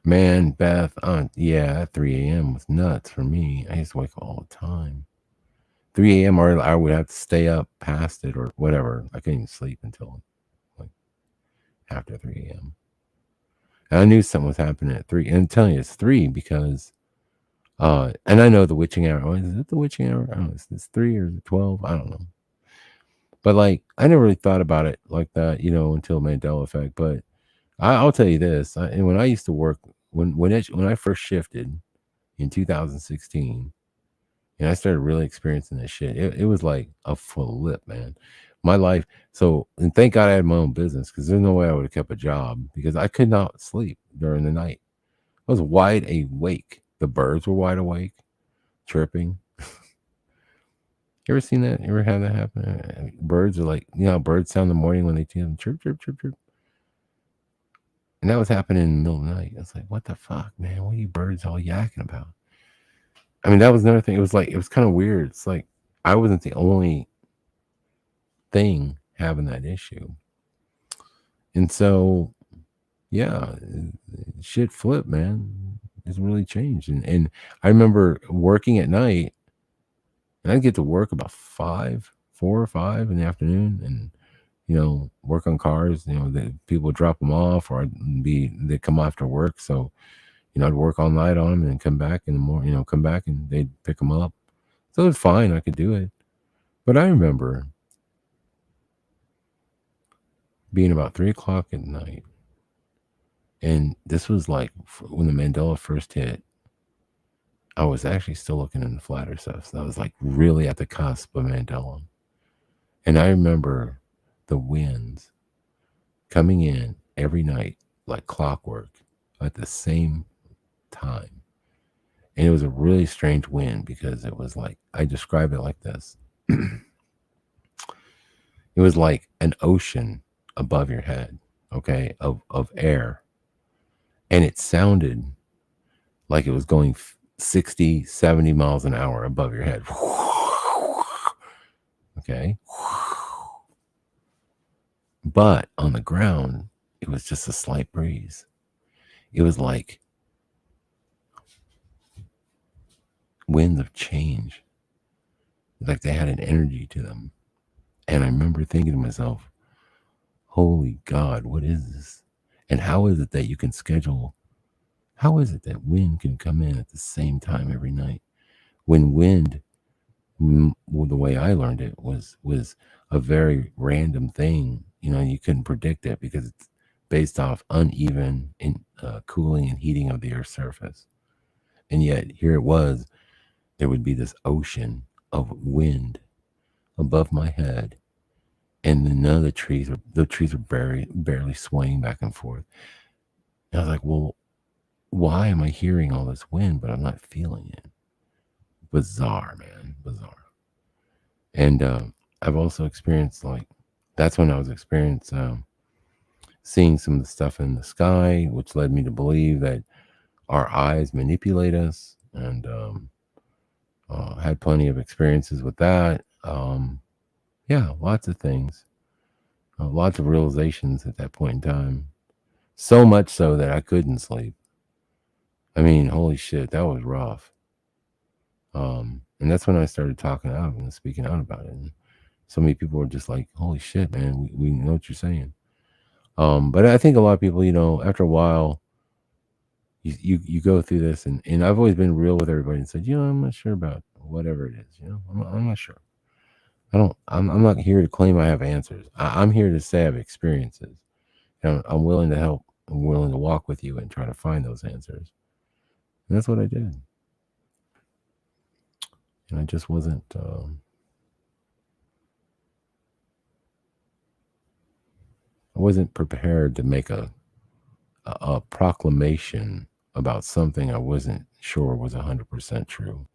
Man, Beth, yeah, at 3 a.m. was nuts for me. I used to wake up all the time. 3 a.m. or I would have to stay up past it or whatever. I couldn't even sleep until like after 3 a.m. And I knew something was happening at 3. And I'm telling you, it's 3 because, and I know the witching hour. Oh, is it the witching hour? I don't know. It's 3 or 12. I don't know. But like, I never really thought about it like that, until Mandela effect. But I'll tell you this: and when I used to work, when I first shifted in 2016, and I started really experiencing this shit, it was like a flip, man. My life. So, and thank God I had my own business because there's no way I would have kept a job because I could not sleep during the night. I was wide awake. The birds were wide awake, chirping. You ever seen that? You ever had that happen? Birds are like, how birds sound in the morning when they chirp, chirp, chirp, chirp. And that was happening in the middle of the night. I was like, what the fuck, man? What are you birds all yakking about? I mean, that was another thing. It was like, it was kind of weird. It's like, I wasn't the only thing having that issue. And so, yeah, shit flipped, man. It's really changed. And I remember working at night, and I'd get to work about 4 or 5 in the afternoon, and work on cars. The people would drop them off, or they'd come after work. So I'd work all night on them and then come back in the morning. Come back and they'd pick them up. So it was fine. I could do it. But I remember being about 3 o'clock at night, and this was like when the Mandela first hit. I was actually still looking in the flat earth stuff. So I was like really at the cusp of Mandela. And I remember the winds coming in every night like clockwork at the same time. And it was a really strange wind because it was like, I describe it like this. It was like an ocean above your head, okay, of air. And it sounded like it was going 60, 70 miles an hour above your head. Okay. But on the ground, it was just a slight breeze. It was like winds of change. Like they had an energy to them. And I remember thinking to myself, holy God, what is this? And how is it that you can schedule? How is it that wind can come in at the same time every night? When wind, well, the way I learned it was a very random thing. You couldn't predict it because it's based off uneven cooling and heating of the Earth's surface. And yet here it was, there would be this ocean of wind above my head, and then none of the trees are barely swaying back and forth. And I was like, well, why am I hearing all this wind, but I'm not feeling it? Bizarre, man, bizarre. And I've also experienced that's when I was experiencing seeing some of the stuff in the sky, which led me to believe that our eyes manipulate us, and had plenty of experiences with that. Yeah, lots of things, lots of realizations at that point in time. So much so that I couldn't sleep. I mean, holy shit, that was rough. And that's when I started talking out and speaking out about it. And so many people were just like, holy shit, man, we know what you're saying. But I think a lot of people, after a while, you go through this, and I've always been real with everybody and said, I'm not sure about whatever it is. I'm not sure. I'm not here to claim I have answers. I'm here to say I have experiences. And I'm willing to help. I'm willing to walk with you and try to find those answers. And that's what I did. And I just wasn't. I wasn't prepared to make a proclamation about something I wasn't sure was 100% true.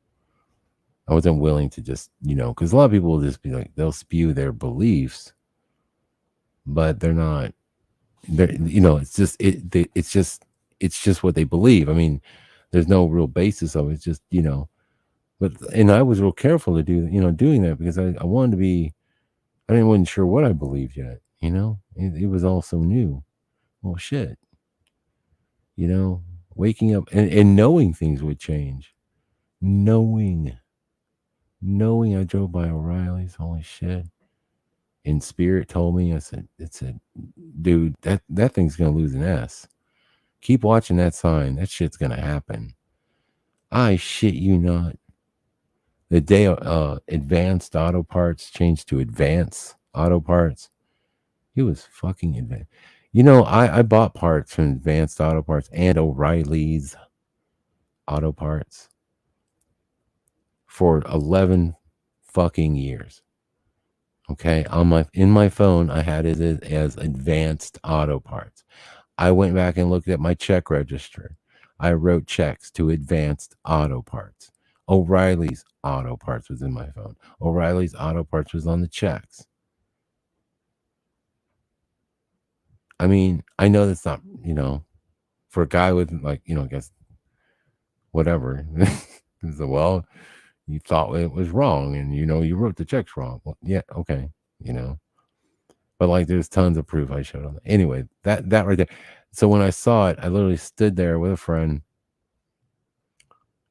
I wasn't willing to just, because a lot of people will just be like, they'll spew their beliefs, but they're not. It's just it's just what they believe. I mean, there's no real basis of it. It's just and I was real careful to doing that because I wanted to be. I wasn't sure what I believed yet. It was all so new. Well, shit. Waking up and knowing things would change. Knowing I drove by O'Reilly's. Holy shit. And Spirit told me, it said, dude, that thing's gonna lose an S. Keep watching that sign. That shit's gonna happen. I shit you not. The day Advanced Auto Parts changed to Advance Auto Parts. He was fucking advanced. You know, I bought parts from Advanced Auto Parts and O'Reilly's Auto Parts for 11 fucking years. Okay, on my phone, I had it as Advanced Auto Parts. I went back and looked at my check register. I wrote checks to Advanced Auto Parts. O'Reilly's Auto Parts was in my phone. O'Reilly's Auto Parts was on the checks. I mean, I know that's not, for a guy with like, I guess whatever. So, well, you thought it was wrong and you wrote the checks wrong. Well, yeah, okay, But like there's tons of proof I showed on. Anyway, that right there. So when I saw it, I literally stood there with a friend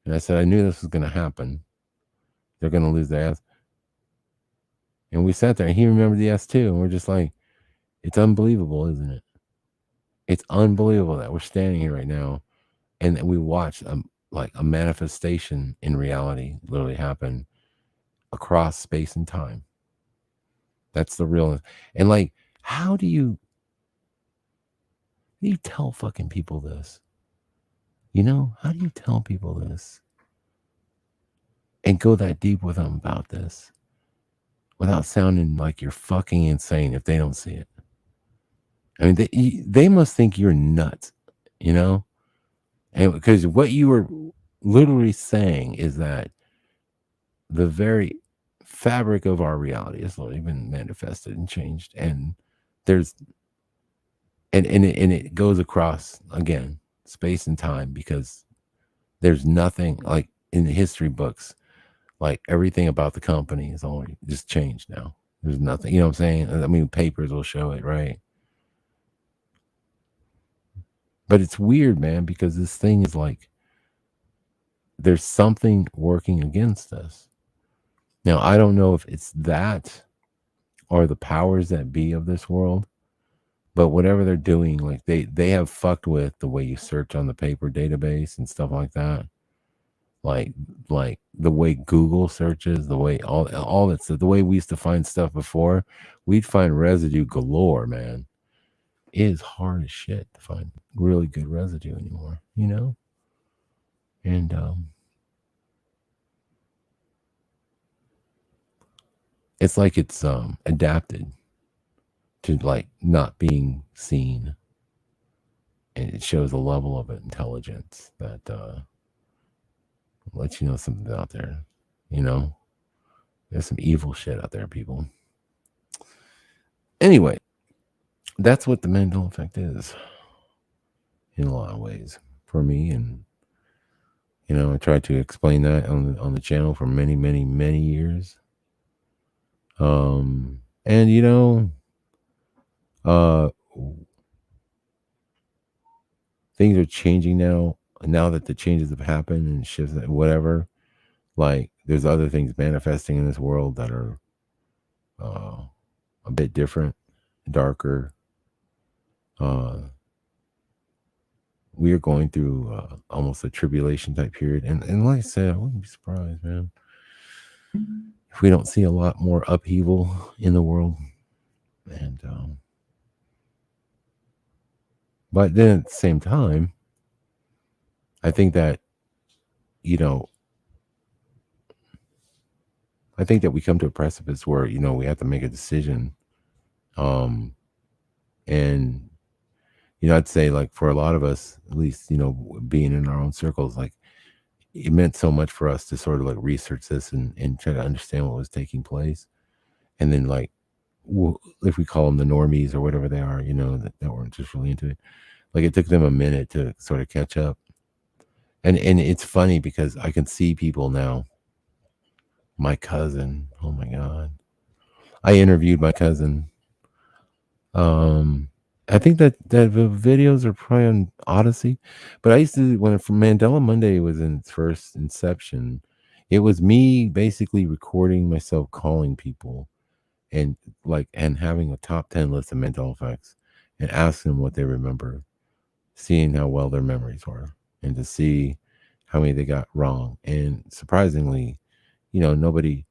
and I said, I knew this was gonna happen. They're gonna lose their ass. And we sat there and he remembered the S too. And we're just like, it's unbelievable, isn't it? It's unbelievable that we're standing here right now and that we watched like a manifestation in reality literally happen across space and time. That's the real. And like, how do you tell fucking people this? How do you tell people this and go that deep with them about this without sounding like you're fucking insane if they don't see it? I mean, they must think you're nuts, and because what you were literally saying is that the very fabric of our reality has literally been manifested and changed, and there's and it goes across again space and time because there's nothing like in the history books, like everything about the company is only just changed now. There's nothing, you know what I'm saying? I mean, papers will show it, right? But it's weird, man, because this thing is like there's something working against us. Now, I don't know if it's that or the powers that be of this world, but whatever they're doing, like they have fucked with the way you search on the paper database and stuff like that. Like the way Google searches, the way all that stuff, the way we used to find stuff before, we'd find residue galore, man. It is hard as shit to find really good residue anymore, And it's like it's adapted to like not being seen. And it shows a level of intelligence that lets you know something's out there. There's some evil shit out there, people. Anyway, that's what the Mandela effect is in a lot of ways for me. And, I tried to explain that on the channel for many, many, many years. And, things are changing now that the changes have happened and shifts, whatever. Like there's other things manifesting in this world that are a bit different, darker. We are going through almost a tribulation type period. And like I said, I wouldn't be surprised, man, if we don't see a lot more upheaval in the world. And but then at the same time, I think that, I think that we come to a precipice where, we have to make a decision. And, I'd say like for a lot of us, at least, being in our own circles, like it meant so much for us to sort of like research this and try to understand what was taking place. And then like, if we call them the normies or whatever they are, that weren't just really into it. Like it took them a minute to sort of catch up. And it's funny because I can see people now. My cousin, oh my God. I interviewed my cousin. I think that the videos are probably on Odyssey, but I used to, when Mandela Monday was in its first inception, it was me basically recording myself calling people and having a top 10 list of mental effects and asking them what they remember, seeing how well their memories were, and to see how many they got wrong. And surprisingly, nobody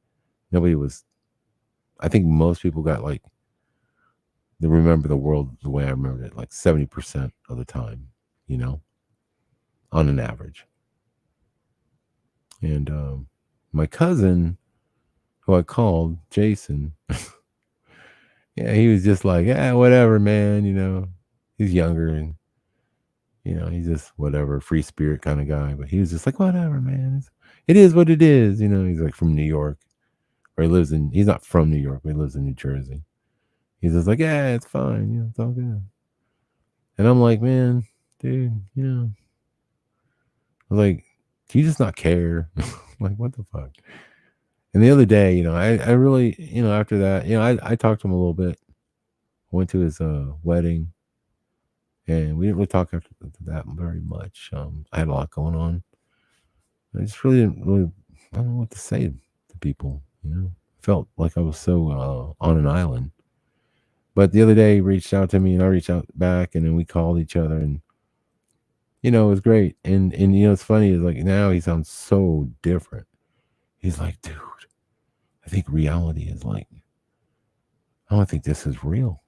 was, I think most people got like they remember the world the way I remembered it, like 70% of the time, you know, on an average. And my cousin, who I called Jason, yeah, he was just like, yeah, whatever, man. He's younger and he's just whatever, free spirit kind of guy. But he was just like, whatever, man. It is what it is. He's like from New York, or he's not from New York, but he lives in New Jersey. He's just like, yeah, it's fine. It's all good. And I'm like, man, dude, I was like, do you just not care? Like, what the fuck? And the other day, I really, after that, I talked to him a little bit. Went to his wedding, and we didn't really talk after that very much. I had a lot going on. I just really didn't really, I don't know what to say to people. Felt like I was so on an island. But the other day, he reached out to me, and I reached out back, and then we called each other, and it was great. And it's funny is like now he sounds so different. He's like, dude, I think reality is like, I don't think this is real.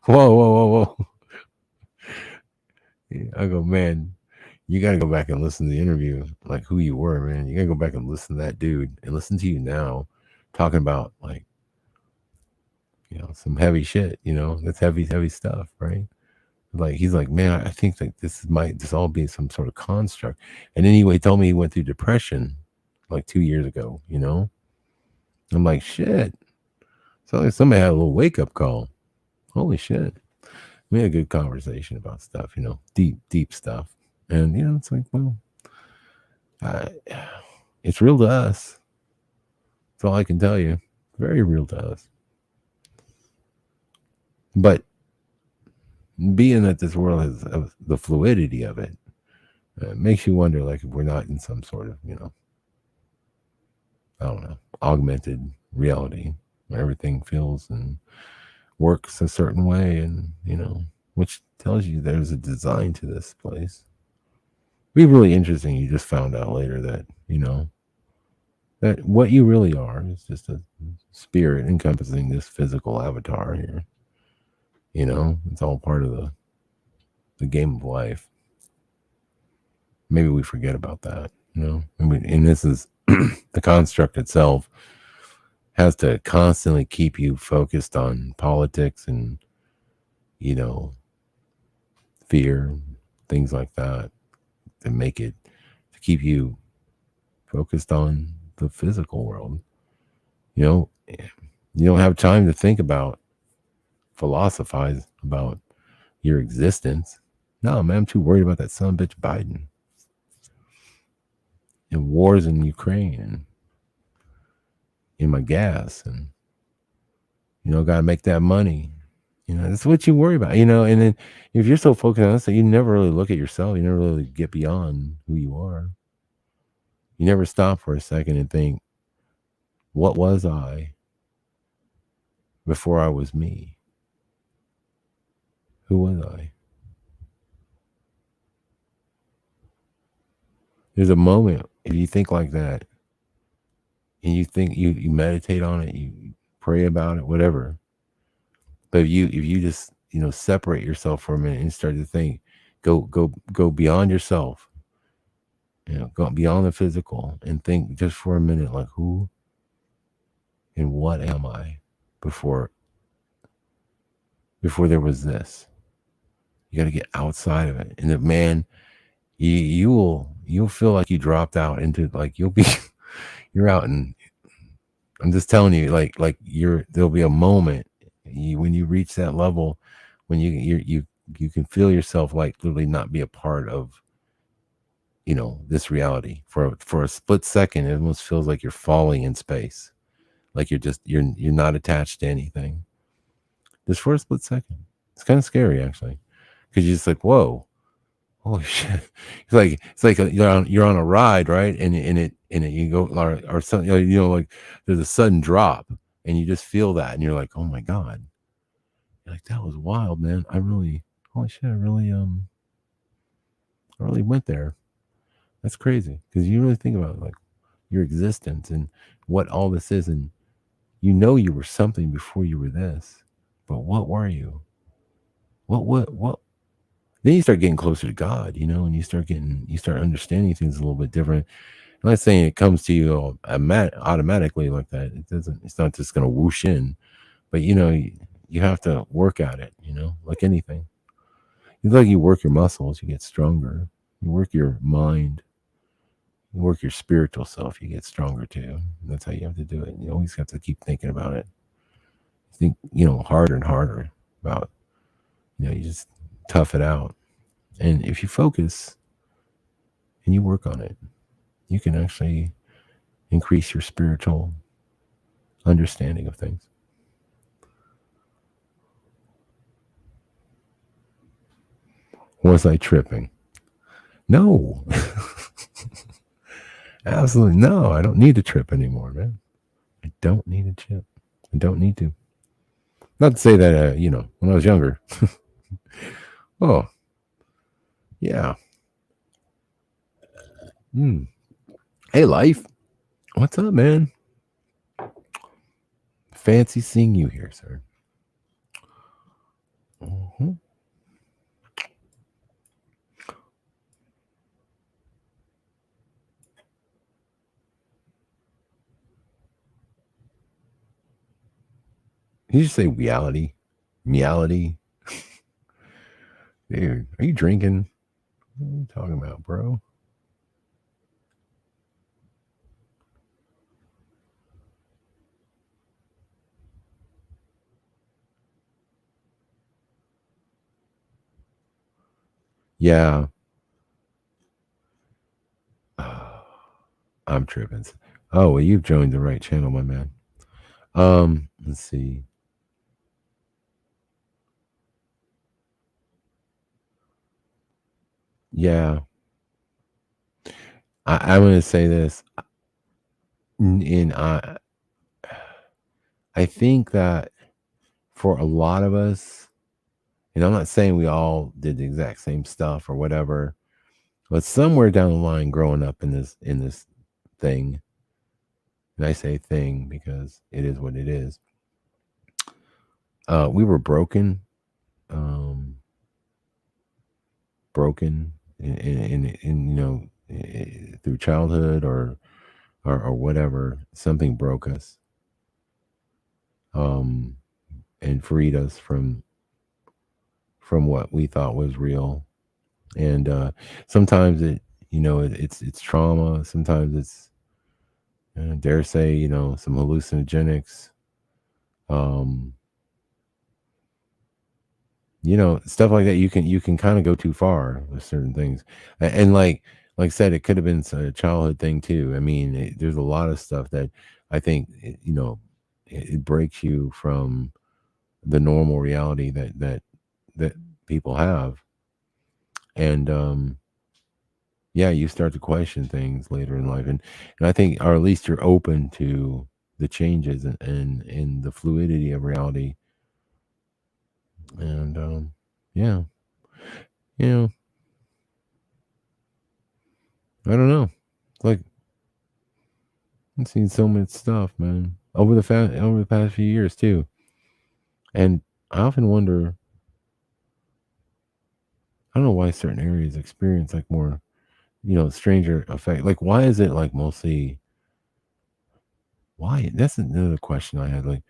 Whoa, whoa, whoa, whoa. Yeah, I go, man, you got to go back and listen to the interview, like who you were, man. You got to go back and listen to that dude and listen to you now talking about like, some heavy shit, that's heavy, heavy stuff, right? Like, he's like, man, I think that this all be some sort of construct. And anyway, he told me he went through depression like 2 years ago, I'm like, shit. So like somebody had a little wake up call. Holy shit. We had a good conversation about stuff, deep, deep stuff. And, it's like, well, it's real to us. That's all I can tell you. Very real to us. But being that this world has the fluidity of it, makes you wonder, like, if we're not in some sort of, I don't know, augmented reality where everything feels and works a certain way, and which tells you there's a design to this place. It'd be really interesting. You just found out later that that what you really are is just a spirit encompassing this physical avatar here. It's all part of the game of life. Maybe we forget about that. And this is the construct itself has to constantly keep you focused on politics and fear, things like that, to keep you focused on the physical world. You don't have time to think about, philosophize about your existence. No, man, I'm too worried about that son of a bitch Biden and wars in Ukraine and in my gas, and gotta make that money. That's what you worry about. And then if you're so focused on that, you never really look at yourself. You never really get beyond who you are. You never stop for a second and think, what was I before I was me? Who was I? There's a moment, if you think like that, and you think you meditate on it, you pray about it, whatever. But if you just separate yourself for a minute and start to think, go beyond yourself, go beyond the physical, and think just for a minute, like, who and what am I before there was this? You got to get outside of it, and the man, you'll feel like you dropped out into, like, you're out, and I'm just telling you, like there'll be a moment when you reach that level when you can feel yourself like literally not be a part of this reality for a split second. It almost feels like you're falling in space, like you're not attached to anything, just for a split second. It's kind of scary, actually, because you're just like, whoa, holy shit. It's like you're on a ride, right? And you go, or something, like there's a sudden drop, and you just feel that, and you're like, oh my god, you're like, that was wild, man. Holy shit, I really went there. That's crazy, because you really think about it, like, your existence and what all this is. And you know you were something before you were this. But what were you? What then you start getting closer to God, and you start understanding things a little bit different. I'm not saying it comes to you all automatically like that. It's not just gonna whoosh in, but you have to work at it, like anything. It's like you work your muscles, you get stronger. You work your mind, you work your spiritual self, you get stronger too. That's how you have to do it. You always have to keep thinking about it. Think, harder and harder about, you just tough it out. And if you focus and you work on it, you can actually increase your spiritual understanding of things. Was I tripping? No. Absolutely no. I don't need to trip anymore, man. I don't need a chip. I don't need to. Not to say that, when I was younger. Oh, yeah. Hey, life. What's up, man? Fancy seeing you here, sir. Mm-hmm. Did you say reality? Reality? Dude, are you drinking? What are you talking about, bro? Yeah. I'm tripping. Oh, well, you've joined the right channel, my man. Let's see. Yeah. I'm going to say this. And I think that for a lot of us, and I'm not saying we all did the exact same stuff or whatever, but somewhere down the line growing up in this thing, and I say thing because it is what it is, we were broken, um, broken through childhood or whatever, something broke us, um, and freed us from what we thought was real. And sometimes it's trauma. Sometimes it's dare say some hallucinogenics. Um, stuff like that. You can kind of go too far with certain things, and like I said, it could have been a childhood thing too. I mean, there's a lot of stuff that I think it breaks you from the normal reality that people have, and yeah, you start to question things later in life, and I think, or at least you're open to the changes and the fluidity of reality, and yeah, you know, I don't know, like I've seen so much stuff, man, over the past few years too, and I often wonder, I don't know why certain areas experience like more, stranger effect. Like, why is it like mostly? Why? That's another question I had. Like,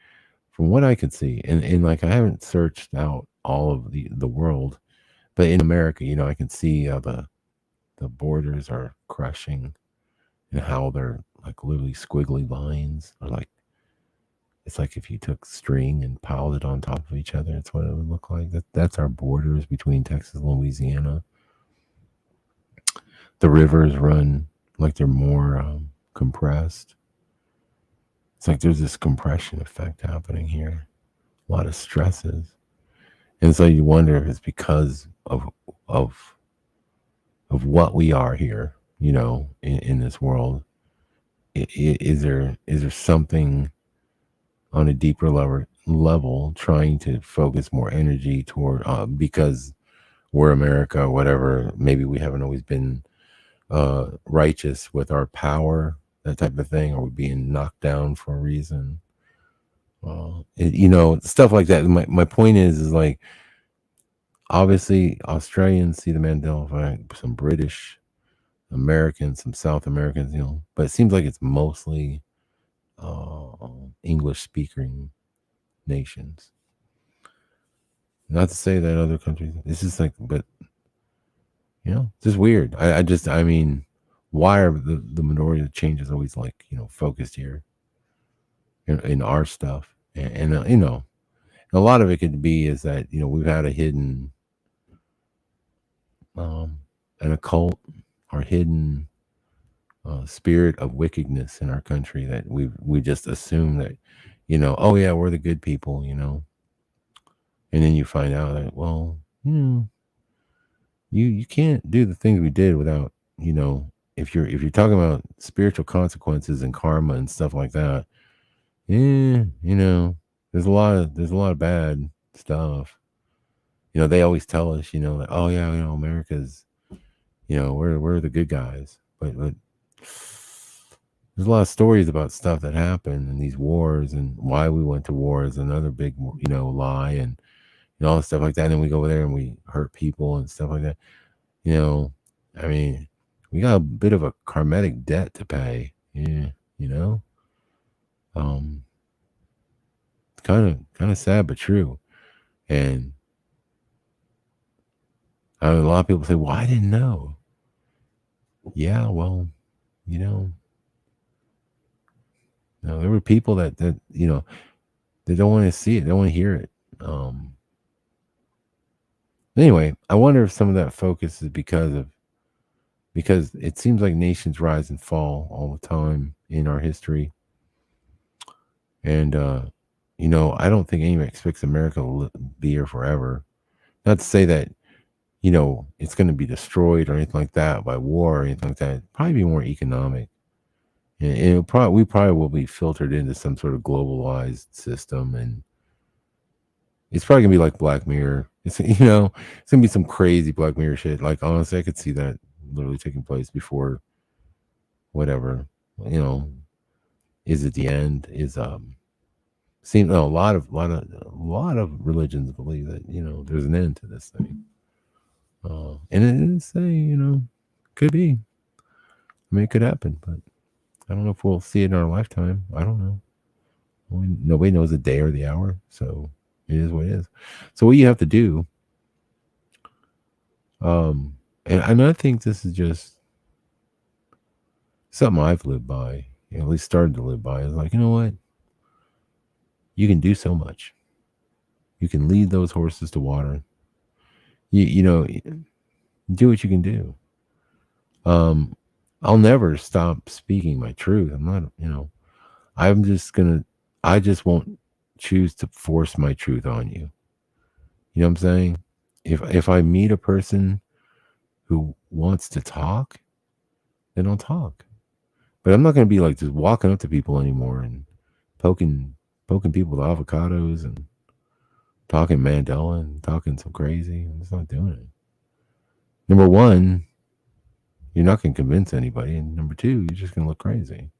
from what I could see, and like I haven't searched out all of the world, but in America, I can see how the borders are crushing and how they're like literally squiggly lines, or like it's like if you took string and piled it on top of each other, that's what it would look like. That's our borders between Texas and Louisiana. The rivers run like they're more compressed. It's like there's this compression effect happening here. A lot of stresses. And so you wonder if it's because of of what we are here, in this world. Is there something on a deeper level trying to focus more energy toward, because we're America or whatever, maybe we haven't always been righteous with our power that type of thing? Are we being knocked down for a reason? You know, stuff like that. My point is like, obviously Australians see the Mandela effect, some British, Americans, some South Americans, you know, but it seems like it's mostly uh, English speaking nations. Not to say that other countries, it's just like, but you know, it's just weird. I mean, why are the minority of changes always like, you know, focused here in our stuff? And you know, a lot of it could be is that, you know, we've had a hidden, um, an occult or hidden spirit of wickedness in our country that we just assume that, you know, oh yeah, we're the good people, you know, and then you find out that, well, you know, you can't do the things we did without, you know, if you're talking about spiritual consequences and karma and stuff like that, yeah, you know, there's a lot of bad stuff. You know, they always tell us, you know, like, oh yeah, you know, America's, you know, we're the good guys, but there's a lot of stories about stuff that happened in these wars and why we went to war is another big, you know, lie and you know, all stuff like that. And then we go over there and we hurt people and stuff like that. You know, I mean, we got a bit of a karmatic debt to pay. Yeah, you know, um, kind of sad but true. And I mean, a lot of people say, "Well, I didn't know." Yeah, well, you know, no, there were people that you know they don't want to see it, they don't want to hear it. Anyway, I wonder if some of that focus is because it seems like nations rise and fall all the time in our history, and you know, I don't think anyone expects America to be here forever. Not to say that you know it's going to be destroyed or anything like that by war or anything like that. It'd probably be more economic, and we probably will be filtered into some sort of globalized system, and it's probably gonna be like Black Mirror. It's you know, it's gonna be some crazy Black Mirror shit. Like honestly, I could see that literally taking place before whatever. You know, is it the end? Is seem no, a lot of religions believe that you know there's an end to this thing. And it didn't say you know could be. I mean, it could happen, but I don't know if we'll see it in our lifetime. I don't know. Nobody knows the day or the hour, so it is what it is. So what you have to do, um, and I think this is just something I've lived by, you know, at least started to live by, is like, you know what? You can do so much. You can lead those horses to water. You know, do what you can do. Um, I'll never stop speaking my truth. I'm not, you know, I'm just gonna, I just won't choose to force my truth on you. You know what I'm saying? If I meet a person who wants to talk, then I'll talk. But I'm not gonna be like just walking up to people anymore and poking poking people with avocados and talking Mandela and talking some crazy. I'm just not doing it. Number one, you're not going to convince anybody, and number two, you're just going to look crazy,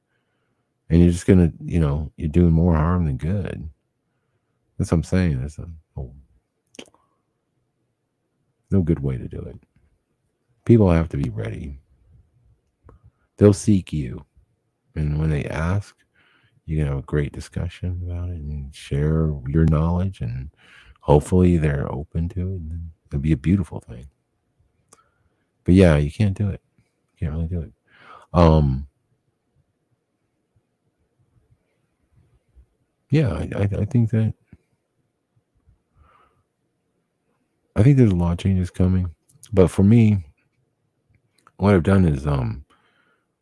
and you're just going to, you know, you're doing more harm than good. That's what I'm saying. There's no good way to do it. People have to be ready. They'll seek you, and when they ask, you can have a great discussion about it and share your knowledge, and hopefully they're open to it. And it'll be a beautiful thing. But yeah, you can't do it. You can't really do it. Um, yeah, I think that I think there's a lot of changes coming. But for me, what I've done is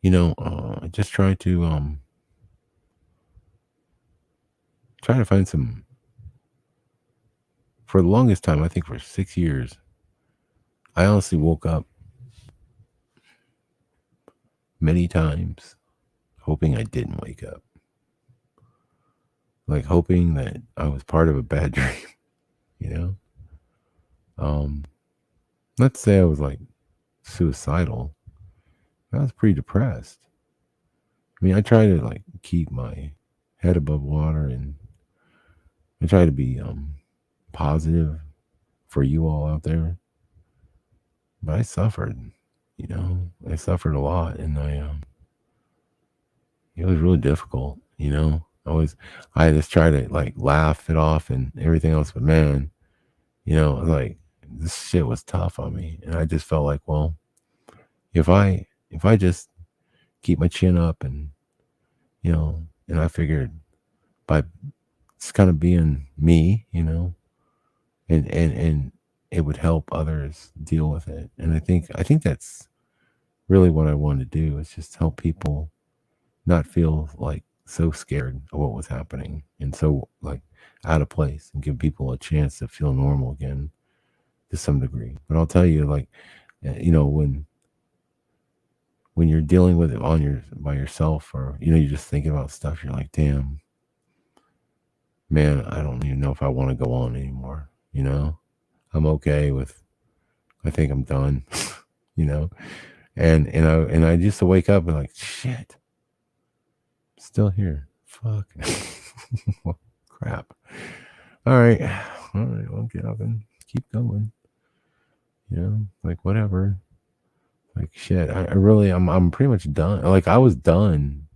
you know, I just try to find some for the longest time, I think for 6 years, I honestly woke up many times hoping I didn't wake up. Like hoping that I was part of a bad dream, you know? Um, not to say I was like suicidal. I was pretty depressed. I mean, I try to like keep my head above water, and I try to be positive for you all out there. But I suffered, I suffered a lot, and it was really difficult. I just try to like laugh it off and everything else, but man, like this shit was tough on me, and I just felt like, well, if I just keep my chin up, and I figured by just kind of being me, and it would help others deal with it. And I think that's really what I wanted to do, is just help people not feel like so scared of what was happening and so like out of place, and give people a chance to feel normal again to some degree. But I'll tell you, like, when you're dealing with it by yourself, or you're just thinking about stuff, you're like, damn, man, I don't even know if I want to go on anymore. I'm okay with, I think I'm done. you know and I just wake up and like, shit, still here, fuck. Crap. All right, well, get up and keep going. Like, whatever. Like, shit, I really, I'm pretty much done. Like, I was done.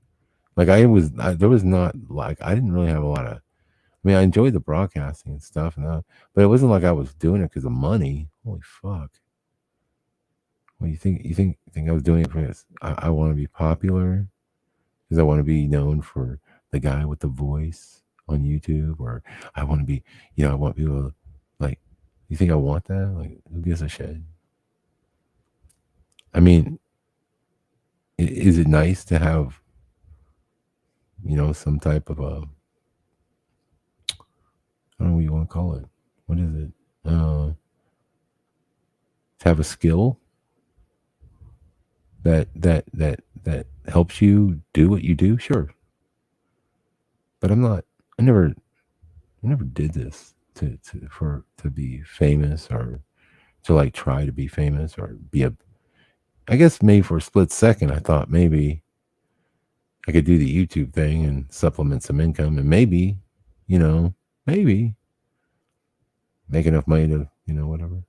Like, there was not, like, I didn't really have a lot of, I mean, I enjoyed the broadcasting and stuff, but it wasn't like I was doing it because of money. Holy fuck. Well, you think I was doing it for this? I want to be popular because I want to be known for the guy with the voice on YouTube, or I want to be, I want people to, like, you think I want that? Like, who gives a shit? I mean, is it nice to have, some type of a, I don't know what you want to call it. What is it? To have a skill that helps you do what you do, sure. But I never did this to be famous, or to like try to be famous, or be a, I guess maybe for a split second I thought maybe I could do the YouTube thing and supplement some income, and you know, maybe make enough money to, whatever.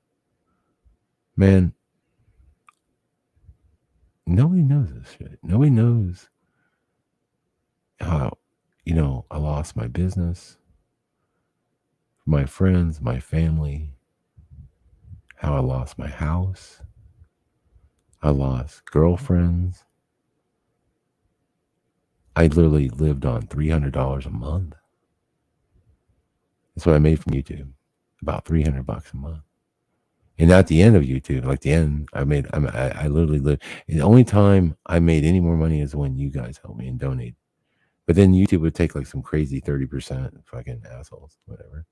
Man, nobody knows this shit. Nobody knows how, I lost my business, my friends, my family, how I lost my house. I lost girlfriends. I literally lived on $300 a month. That's what I made from YouTube. About $300 a month. And at the end of YouTube, like the end, I literally lived. And the only time I made any more money is when you guys helped me and donate. But then YouTube would take like some crazy 30%, fucking assholes, whatever.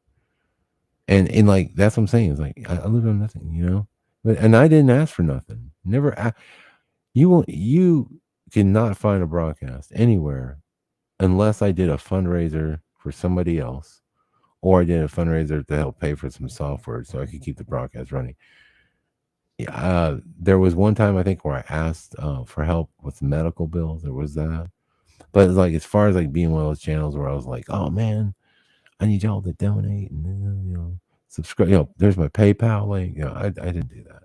And like, that's what I'm saying. It's like, I live on nothing. And I didn't ask for nothing. Never. You cannot find a broadcast anywhere unless I did a fundraiser for somebody else, or I did a fundraiser to help pay for some software so I could keep the broadcast running. There was one time, I think, where I asked for help with medical bills. There was that. But like, as far as like being one of those channels where I was like, oh man, I need y'all to donate and subscribe. There's my PayPal link. I didn't do that.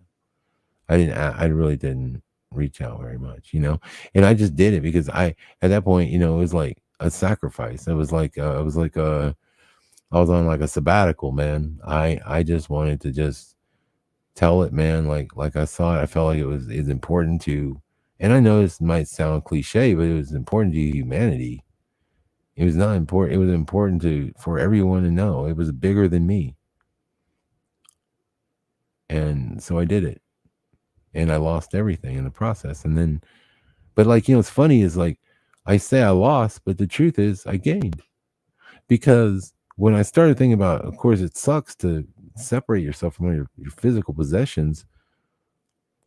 I really didn't reach out very much. And I just did it because at that point, it was like a sacrifice. It was like I was on like a sabbatical, man. I just wanted to just tell it, man. Like I saw it. I felt like it's important to, and I know this might sound cliche, but it was important to humanity. It was not important. It was important for everyone to know. It was bigger than me. And so I did it. And I lost everything in the process. And then, but like, it's funny is like, I say I lost, but the truth is I gained. Because when I started thinking about, of course, it sucks to separate yourself from your physical possessions.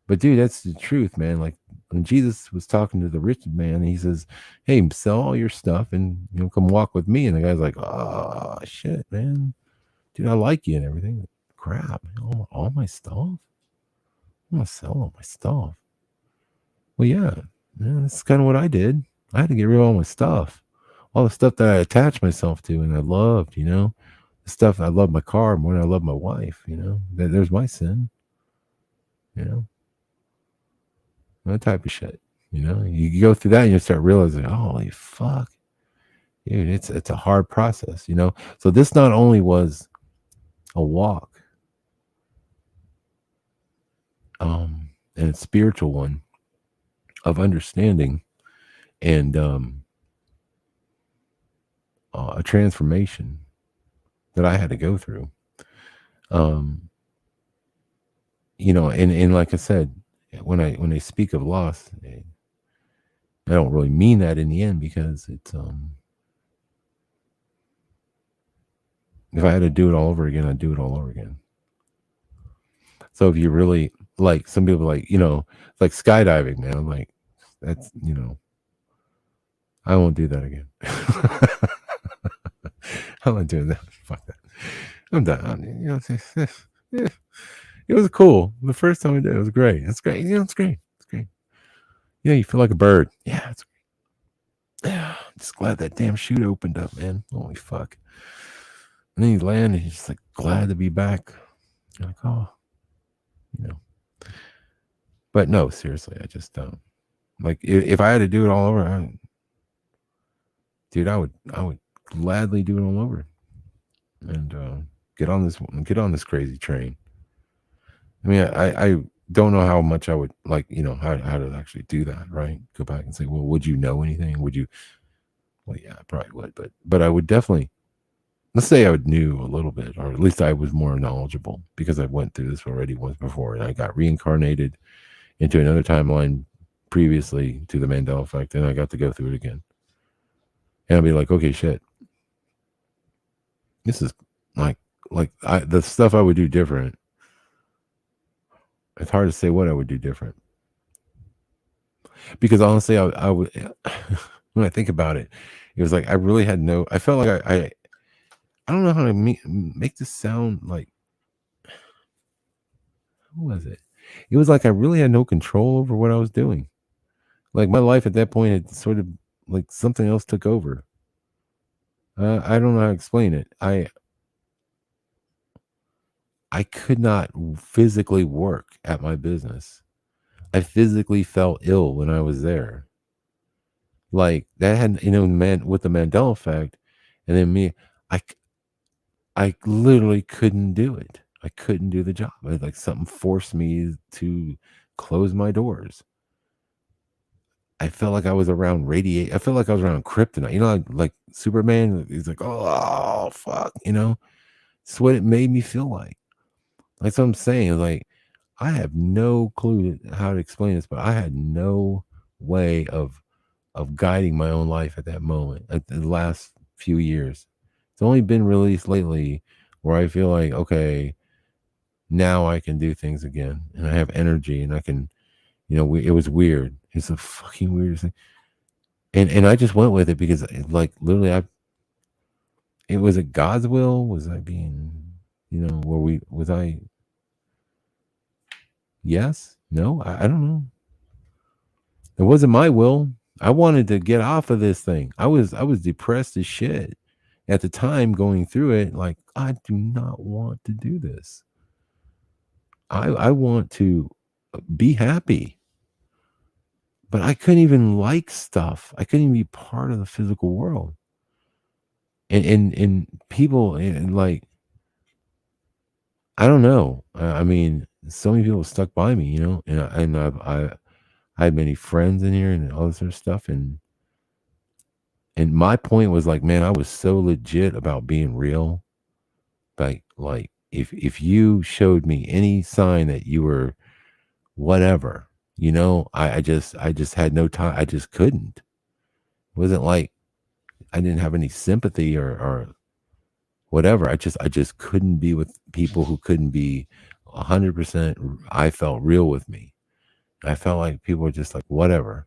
But dude, that's the truth, man. Like, when Jesus was talking to the rich man, he says, hey, sell all your stuff and come walk with me. And the guy's like, oh shit, man. Dude, I like you and everything. Crap, all my stuff. I'm gonna sell all my stuff. Well, yeah, that's kind of what I did. I had to get rid of all my stuff, all the stuff that I attached myself to and I loved, the stuff I love my car more than I love my wife, there's my sin, you know, that type of shit. You go through that and you start realizing, holy fuck, dude, it's a hard process. So this not only was a walk, and a spiritual one of understanding and a transformation that I had to go through. Um, and like I said, when I speak of loss, I don't really mean that in the end because it's if I had to do it all over again, I'd do it all over again. So if you really like some people like, it's like skydiving, man. I'm like, that's I won't do that again. I'm not doing that. Fuck that. I'm done. Yeah, it was cool. The first time I did it was great. It's great. It's great. It's great. You feel like a bird. Yeah, it's yeah. I'm just glad that damn chute opened up, man. Holy fuck. And then you land and you're just like glad to be back. You're like, oh, you know. But no, seriously, I just don't. Like if I had to do it all over, dude, I would gladly do it all over and get on this crazy train. I mean, I don't know how much I would like, how to actually do that, right? Go back and say, well, would you know anything? Would you? Well, yeah, I probably would, but I would definitely. Let's say I would knew a little bit, or at least I was more knowledgeable because I went through this already once before, and I got reincarnated into another timeline previously to the Mandela effect, and I got to go through it again. And I'll be like, okay, shit, this is the stuff I would do different. It's hard to say what I would do different because honestly, I would. When I think about it, it was like I really had no. I felt like I don't know how to make this sound like. Who was it? It was like I really had no control over what I was doing. Like my life at that point had sort of like something else took over. I don't know how to explain it. I could not physically work at my business. I physically felt ill when I was there. Like that had man with the Mandela effect, and then me, I I literally couldn't do it. I couldn't do the job. Like something forced me to close my doors. I felt like I was around radiate. I felt like I was around kryptonite. Like Superman. He's like, oh fuck. It's what it made me feel like. Like so I'm saying. Like I have no clue how to explain this, but I had no way of guiding my own life at that moment. Like the last few years, it's only been released lately where I feel like okay, now I can do things again, and I have energy, and I can. It was weird. It's the fucking weirdest thing. And I just went with it because like literally it was a God's will. Was I being, was I, yes, no, I don't know. It wasn't my will. I wanted to get off of this thing. I was depressed as shit at the time going through it. Like, I do not want to do this. I want to be happy. But I couldn't even like stuff. I couldn't even be part of the physical world. And people and like I don't know. I mean, so many people stuck by me, I had many friends in here and all this sort of stuff, and my point was like, man, I was so legit about being real. Like if you showed me any sign that you were whatever, I just had no time. I just couldn't. It wasn't like I didn't have any sympathy or whatever. I just couldn't be with people who couldn't be 100%. I felt real with me. I felt like people were just like, whatever.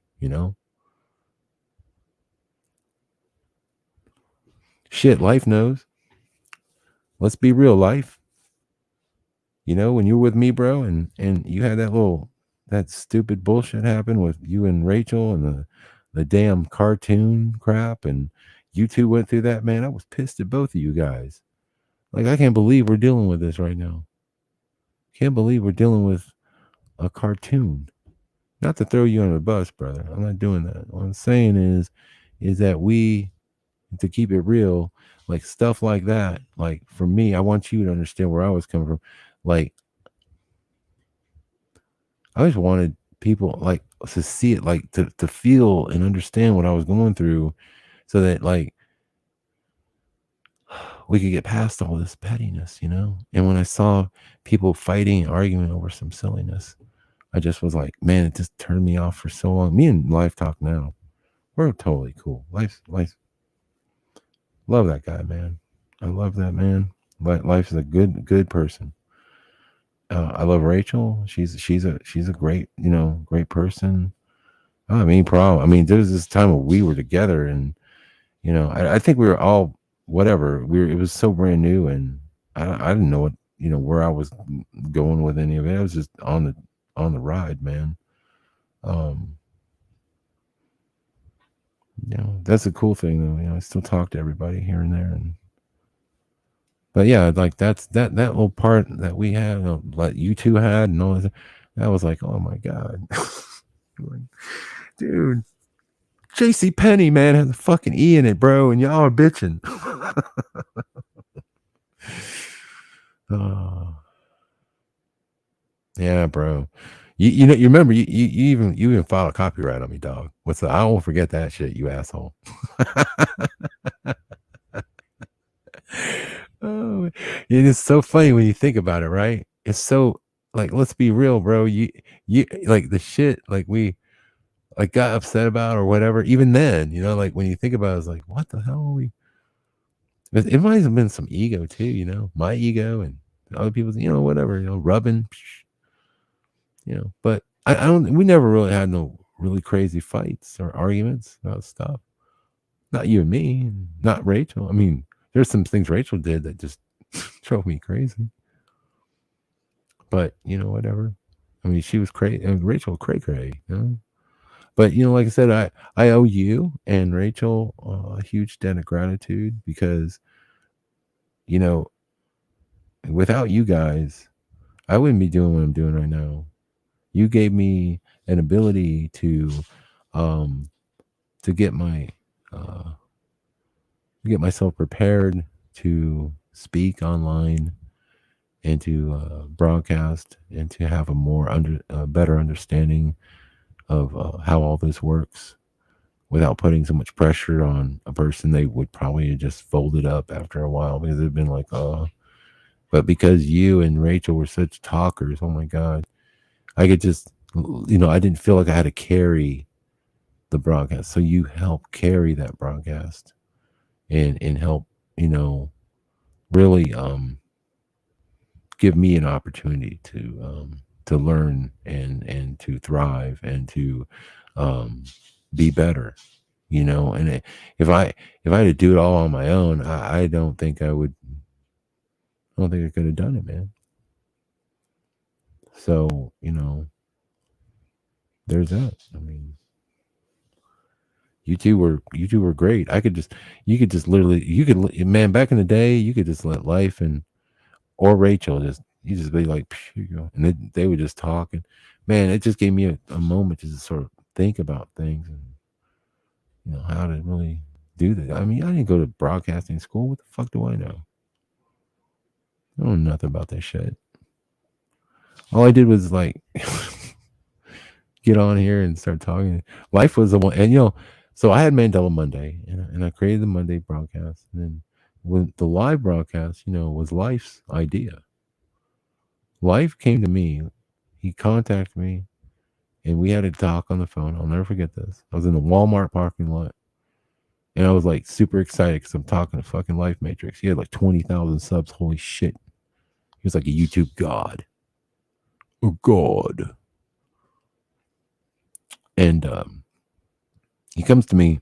Shit, life knows. Let's be real, life. When you're with me, bro, and you had that stupid bullshit happen with you and Rachel and the damn cartoon crap, and you two went through that, man. I was pissed at both of you guys. Like, I can't believe we're dealing with this right now. Can't believe we're dealing with a cartoon. Not to throw you on the bus, brother. I'm not doing that. What I'm saying is that we, to keep it real, like stuff like that, like for me, I want you to understand where I was coming from. Like, I always wanted people like to see it, like to feel and understand what I was going through, so that like we could get past all this pettiness, you know? And when I saw people fighting and arguing over some silliness, I just was like, man, it just turned me off for so long. Me and Life Talk now, we're totally cool. Life, love that guy, man. I love that man. Life is a good person. I love Rachel. She's a great, great person. I don't have any problem. I mean, there was this time where we were together, and I think we were all whatever. It was so brand new, and I didn't know what where I was going with any of it. I was just on the ride, man. That's a cool thing though. I still talk to everybody here and there, but yeah, like that little part that we had, like you two had, and all that was like, oh my god, dude. J.C. Penney, man, has a fucking E in it, bro, and y'all are bitching. Oh. Yeah, bro. You remember you even filed a copyright on me, dog. I won't forget that shit, you asshole. Oh, it is so funny when you think about it, right? It's so like, let's be real, bro. You like the shit like we like got upset about or whatever. Even then, like when you think about it, it's like, what the hell are we? It might have been some ego too, my ego and other people's, whatever, rubbing, But I don't. We never really had no really crazy fights or arguments about stuff. Not you and me, not Rachel. I mean, there's some things Rachel did that just drove me crazy. But whatever. I mean, she was crazy. Rachel cray, But like I said, I owe you and Rachel a huge debt of gratitude because without you guys, I wouldn't be doing what I'm doing right now. You gave me an ability to get myself prepared to speak online and to broadcast and to have a better understanding of how all this works without putting so much pressure on a person. They would probably have just folded up after a while because they've been like, oh. But because you and Rachel were such talkers, oh my God, I could just, I didn't feel like I had to carry the broadcast. So you help carry that broadcast and help, really give me an opportunity to learn and to thrive and to be better, and if I had to do it all on my own, I don't think I would. I don't think I could have done it, man. So, there's that. I mean, you two were great. You could just literally, man, back in the day, you could just let Life or Rachel you just be like, and they would just talk, and man, it just gave me a moment to just sort of think about things and how to really do that. I mean, I didn't go to broadcasting school. What the fuck do I know? I don't know nothing about that shit. All I did was like get on here and start talking. Life was the one, and so I had Mandela Monday, and I created the Monday broadcast, and then when the live broadcast, was Life's idea. Life came to me, he contacted me, and we had a talk on the phone. I'll never forget this. I was in the Walmart parking lot, and I was like super excited because I'm talking to fucking Life Matrix. He had like 20,000 subs. Holy shit! He was like a YouTube god. Oh God. And he comes to me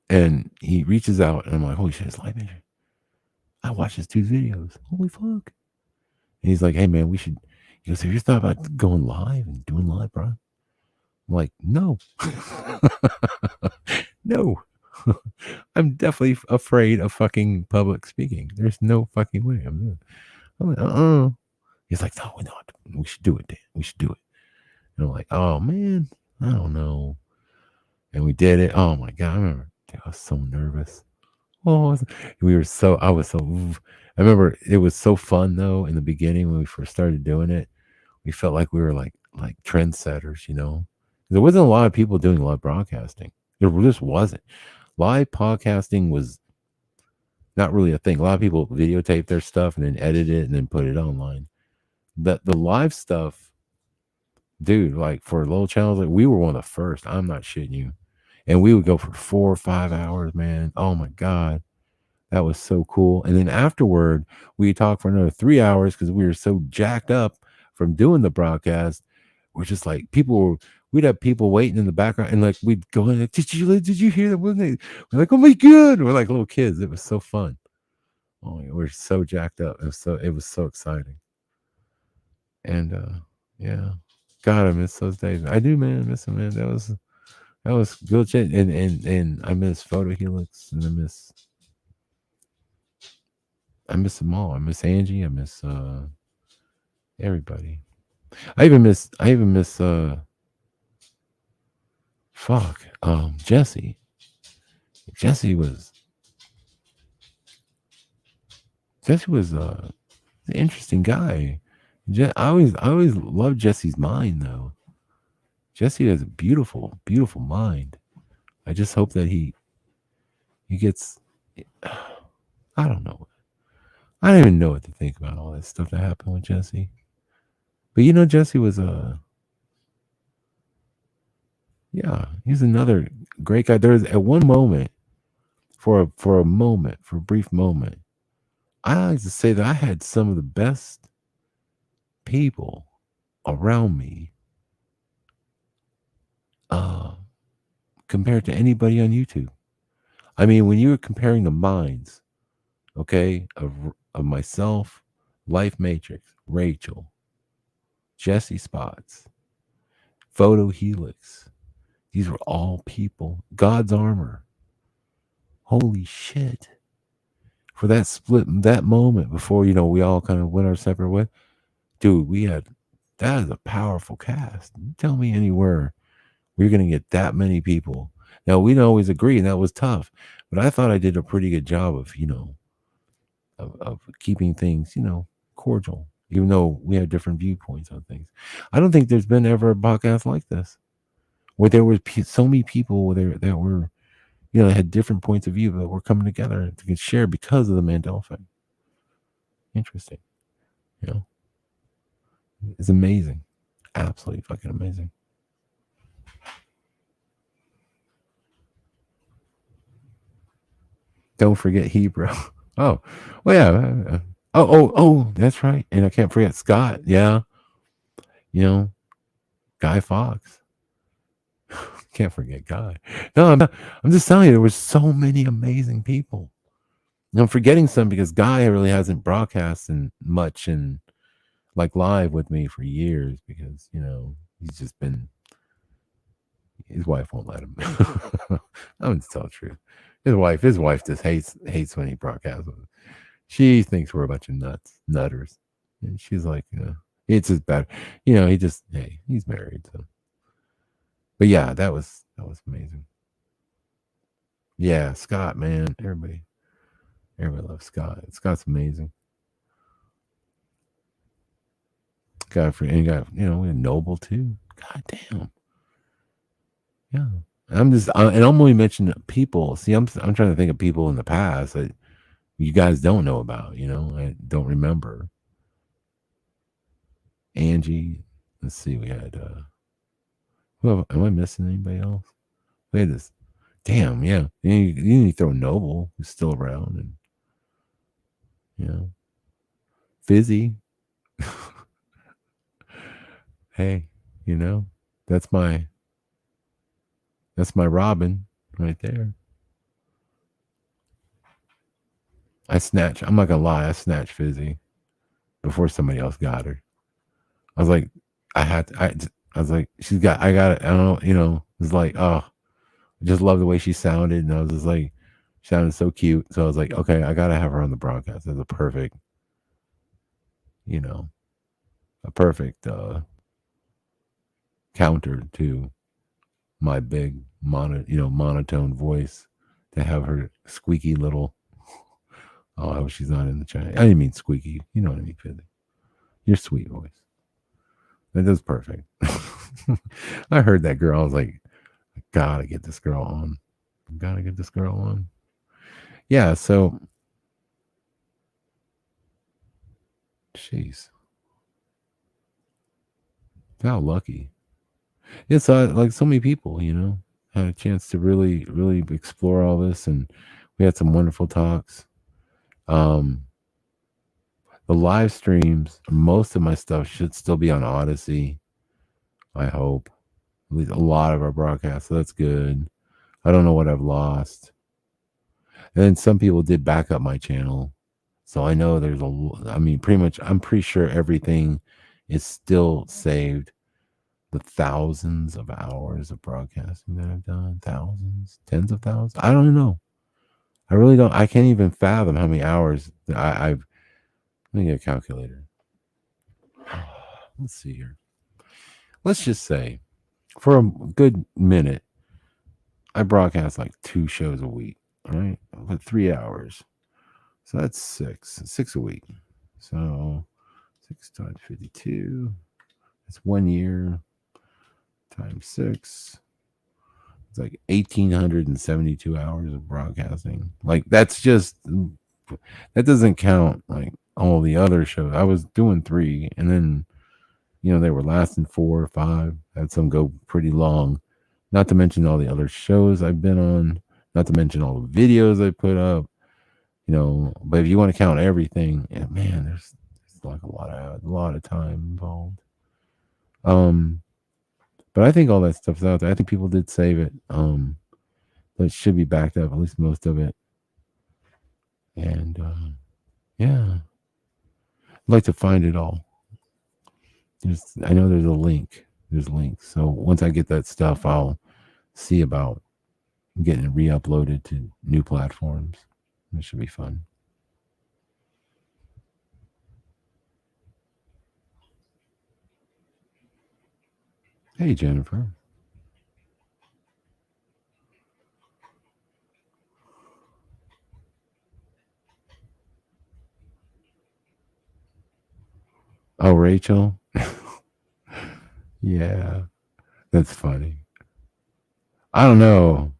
and he reaches out, and I'm like, holy shit, it's Life Matrix. I watched this dude's videos. Holy fuck. And he's like, hey man, he goes, have you thought about going live and doing live, bro? I'm like, no. No. I'm definitely afraid of fucking public speaking. There's no fucking way I'm doing it. I'm like, He's like, no, we're not. We should do it, Dan. We should do it. And I'm like, oh man, I don't know. And we did it. Oh my god, I remember. Dude, I was so nervous. Oh, we were so. I was so. I remember it was so fun though in the beginning when we first started doing it. We felt like we were like trendsetters, you know. There wasn't a lot of people doing live broadcasting. There just wasn't. Live podcasting was not really a thing. A lot of people videotape their stuff and then edit it and then put it online. But the live stuff, dude, like for little channels, like we were one of the first. I'm not shitting you. And we would go for 4 or 5 hours, man. Oh my God. That was so cool. And then afterward, we talked for another 3 hours because we were so jacked up from doing the broadcast. We're just like we'd have people waiting in the background and like we'd go in like, did you hear that? Wasn't it? We're like, oh my God. We're like little kids. It was so fun. Oh my God, we're so jacked up. It was so exciting. And yeah. God, I miss those days. I do, man. I miss them, man. That was good shit. And I miss Photo Helix and I miss them all. I miss Angie. I miss everybody. I even miss Jesse. Jesse was an interesting guy. I always loved Jesse's mind though. Jesse has a beautiful, beautiful mind. I just hope that he gets I don't know. I don't even know what to think about all that stuff that happened with Jesse. But Jesse was yeah, he's another great guy. There was at one moment, for a brief moment, I like to say that I had some of the best people around me uh, compared to anybody on YouTube. I mean, when you were comparing the minds, okay, of myself, Life Matrix, Rachel, Jesse Spots, Photo Helix, these were all people. God's Armor. Holy shit. For that split, that moment before, we all kind of went our separate way, dude, that is a powerful cast. You tell me anywhere we're going to get that many people. Now, we don't always agree, and that was tough, but I thought I did a pretty good job of, of keeping things, cordial, even though we have different viewpoints on things. I don't think there's been ever a podcast like this where there was so many people that were, had different points of view that were coming together to share because of the Mandela effect. Interesting. It's amazing. Absolutely fucking amazing. Don't forget Hebrew. Oh, well, yeah. Oh, that's right. And I can't forget Scott. Yeah. Guy Fawkes. Can't forget Guy. No, I'm just telling you, there was so many amazing people. I'm forgetting some because Guy really hasn't broadcasted much and like live with me for years because, he's just been, his wife won't let him. I'm going to tell the truth. His wife just hates when he broadcasts. She thinks we're a bunch of nutters. And she's like, it's just bad. He's married. So. But yeah, that was amazing. Yeah, Scott, man. Everybody loves Scott. Scott's amazing. And you got, Noble too. God damn. Yeah. And I'm only mentioning people. See, I'm trying to think of people in the past that you guys don't know about, I don't remember. Angie. Let's see, we had am I missing anybody else? We had this. Damn, yeah. You need to throw Noble, who's still around, and Fizzy. Hey, that's my Robin right there. I'm not gonna lie, I snatched Fizzy before somebody else got her. I was like, I was like, I got it. I don't know, it's like, oh, I just love the way she sounded, and I was just like, she sounded so cute. So I was like, okay, I gotta have her on the broadcast. That's a perfect, you know, a perfect counter to my big monotone voice. To have her squeaky little. Oh, I hope she's not in the chat. I didn't mean squeaky. You know what I mean, Fizzy. Your sweet voice. That is perfect. I heard that girl. I was like, I gotta get this girl on. Gotta get this girl on. Yeah. So, jeez, how lucky. It's like so many people, had a chance to really, really explore all this, and we had some wonderful talks. Um, the live streams, most of my stuff should still be on Odyssey. I hope at least a lot of our broadcasts. So that's good. I don't know what I've lost. And then some people did back up my channel. So I know I mean, pretty much, I'm pretty sure everything is still saved. The thousands of hours of broadcasting that I've done, thousands, tens of thousands. I don't know. I really don't. I can't even fathom how many hours I've. Let me get a calculator. Let's see here. Let's just say for a good minute, I broadcast like 2 shows a week. All right. But 3 hours. So that's six a week. So 6 times 52. That's 1 year times 6. It's like 1,872 hours of broadcasting. Like that doesn't count like all the other shows. I was doing 3, and then they were lasting 4 or 5. Had some go pretty long. Not to mention all the other shows I've been on. Not to mention all the videos I put up. But if you want to count everything, man, there's like a lot of time involved. But I think all that stuff's out there. I think people did save it. But it should be backed up, at least most of it. And yeah, I'd like to find it all. I know there's a link. There's links. So once I get that stuff, I'll see about getting it re-uploaded to new platforms. It should be fun. Hey, Jennifer. Oh, Rachel. Yeah, that's funny. I don't know.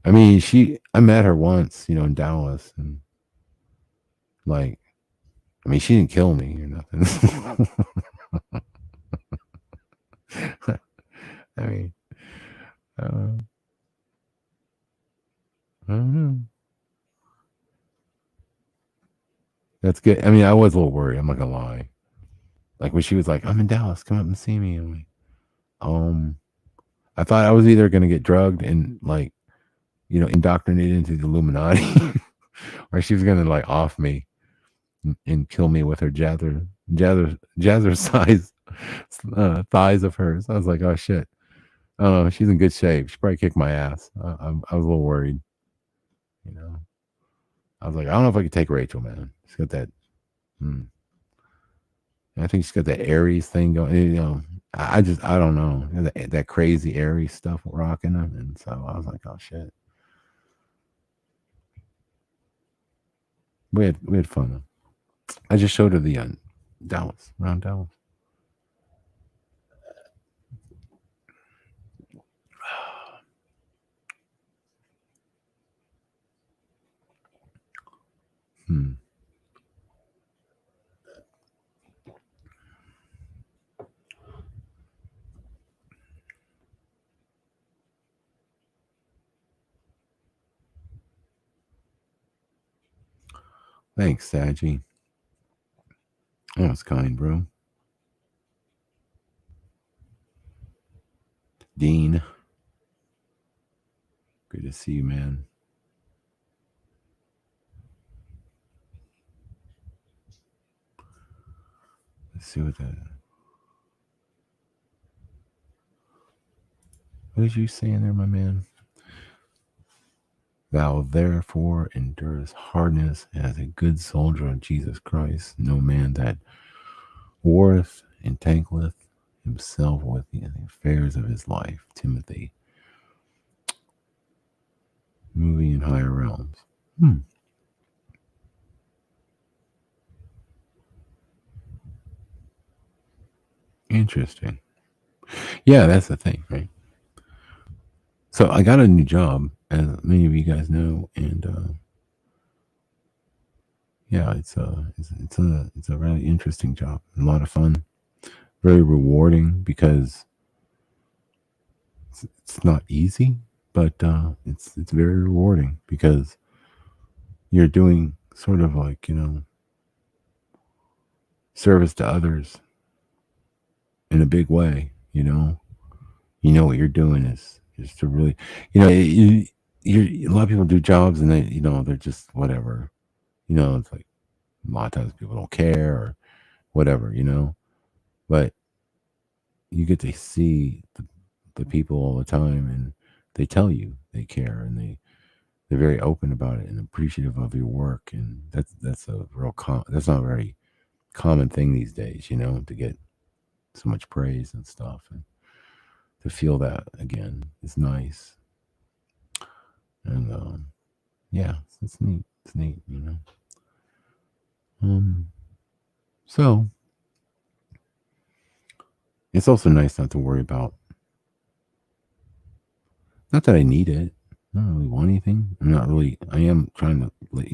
I mean, I met her once, in Dallas, and like, I mean, she didn't kill me or nothing. I mean, uh, I don't know. That's good. I mean, I was a little worried. I'm not gonna lie. Like when she was like, "I'm in Dallas, come up and see me," I'm like, um, I thought I was either gonna get drugged and like, indoctrinated into the Illuminati, or she was gonna like off me and kill me with her jazzercise thighs of hers. I was like, oh shit. I don't know. She's in good shape. She probably kicked my ass. I was a little worried. You know, I was like, I don't know if I could take Rachel, man. She's got that. Hmm. I think she's got that Aries thing going. I don't know that crazy Aries stuff rocking her, and so I was like, oh shit. We had fun. I just showed her the Dallas, around Dallas. Hmm. Thanks, Saji. That was kind, bro. Dean, good to see you, man. Let's see what that. What did you say in there, my man? Thou therefore endurest hardness as a good soldier of Jesus Christ. No man that warreth entangleth himself with the affairs of his life. Timothy. Moving in higher realms. Interesting. Yeah, that's the thing, right? So I got a new job, as many of you guys know, and yeah, it's a really interesting job, a lot of fun, very rewarding because it's not easy, but it's very rewarding because you're doing sort of like service to others in a big way. What you're doing is to really, a lot of people do jobs and they're just whatever. It's like a lot of times people don't care or whatever. But you get to see the people all the time, and they tell you they care, and they're very open about it and appreciative of your work, and that's a real that's not a very common thing these days, to get so much praise and stuff, and to feel that again is nice. And yeah, it's neat. It's neat. So it's also nice not to worry about. Not that I need it. I don't really want anything. I'm not really. I am trying to, like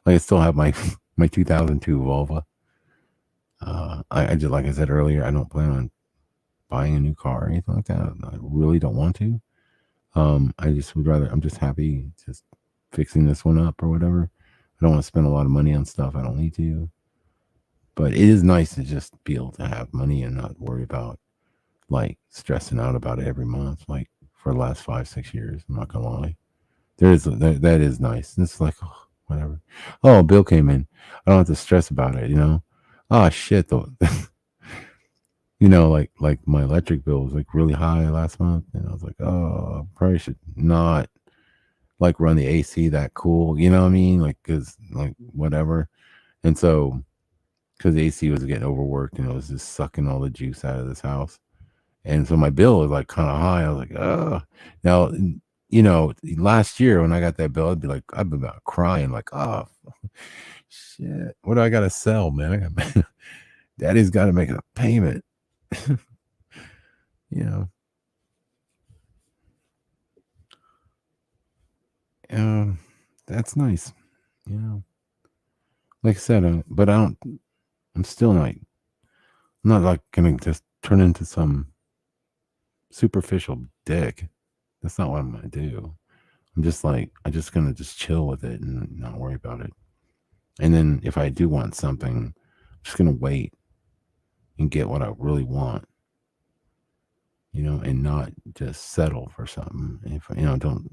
I still have my my 2002 Volvo. I just, like I said earlier, I don't plan on buying a new car or anything like that. I really don't want to. I just would rather. I'm just happy just fixing this one up or whatever. I don't want to spend a lot of money on stuff I don't need to. But it is nice to just be able to have money and not worry about like stressing out about it every month, like for the last 5-6 years. I'm not gonna lie. That is nice. It's like, oh, whatever. Oh, bill came in. I don't have to stress about it. Oh shit though. Like my electric bill was like really high last month, and I was like, oh, probably should not like run the AC that cool. You know what I mean? Like, cause like whatever. And so, cause the AC was getting overworked and it was just sucking all the juice out of this house. And so my bill was like kind of high. I was like, oh, now, last year when I got that bill, I'd be about crying, like, oh, shit, what do I got to sell, man? Daddy's got to make a payment, you know. That's nice, Like I said, but I'm still not. I'm not like gonna just turn into some superficial dick. That's not what I'm gonna do. I'm just gonna just chill with it and not worry about it. And then if I do want something, I'm just gonna wait and get what I really want, and not just settle for something. If don't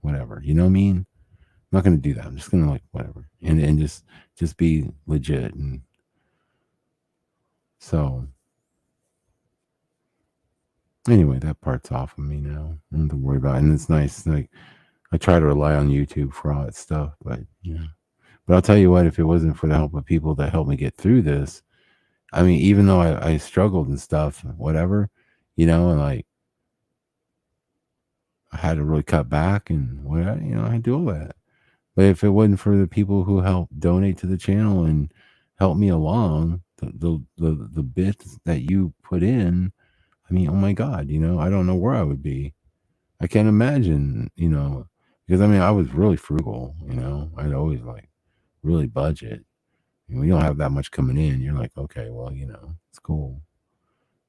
whatever, you know what I mean? I'm not gonna do that. I'm just gonna like whatever, and just be legit. And so anyway, that part's off of me now. I don't have to worry about it. And it's nice. Like I try to rely on YouTube for all that stuff, but But I'll tell you what, if it wasn't for the help of people that helped me get through this, I mean, even though I struggled and stuff, whatever, and like I had to really cut back and I do all that. But if it wasn't for the people who helped donate to the channel and help me along, the bits that you put in, I mean, oh my God, I don't know where I would be. I can't imagine, because I mean, I was really frugal, I'd always like really budget. And when you don't have that much coming in, you're like, okay, well, it's cool.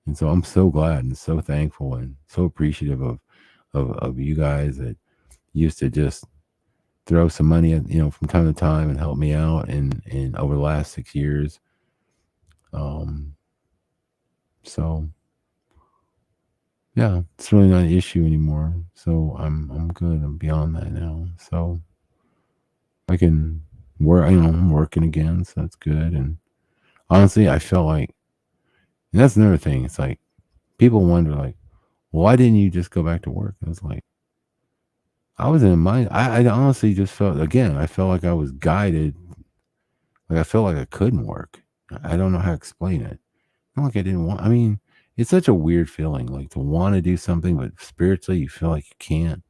And so I'm so glad and so thankful and so appreciative of you guys that used to just throw some money at, from time to time and help me out and over the last 6 years. So yeah, it's really not an issue anymore. So I'm good. I'm beyond that now. So I can work, I'm working again, so that's good. And honestly, I felt like, and that's another thing. It's like people wonder, like, why didn't you just go back to work? I was like, I was in my, I honestly just felt, again, I felt like I was guided. Like I felt like I couldn't work. I don't know how to explain it. Not like I didn't want, I mean, it's such a weird feeling, like to want to do something, but spiritually you feel like you can't,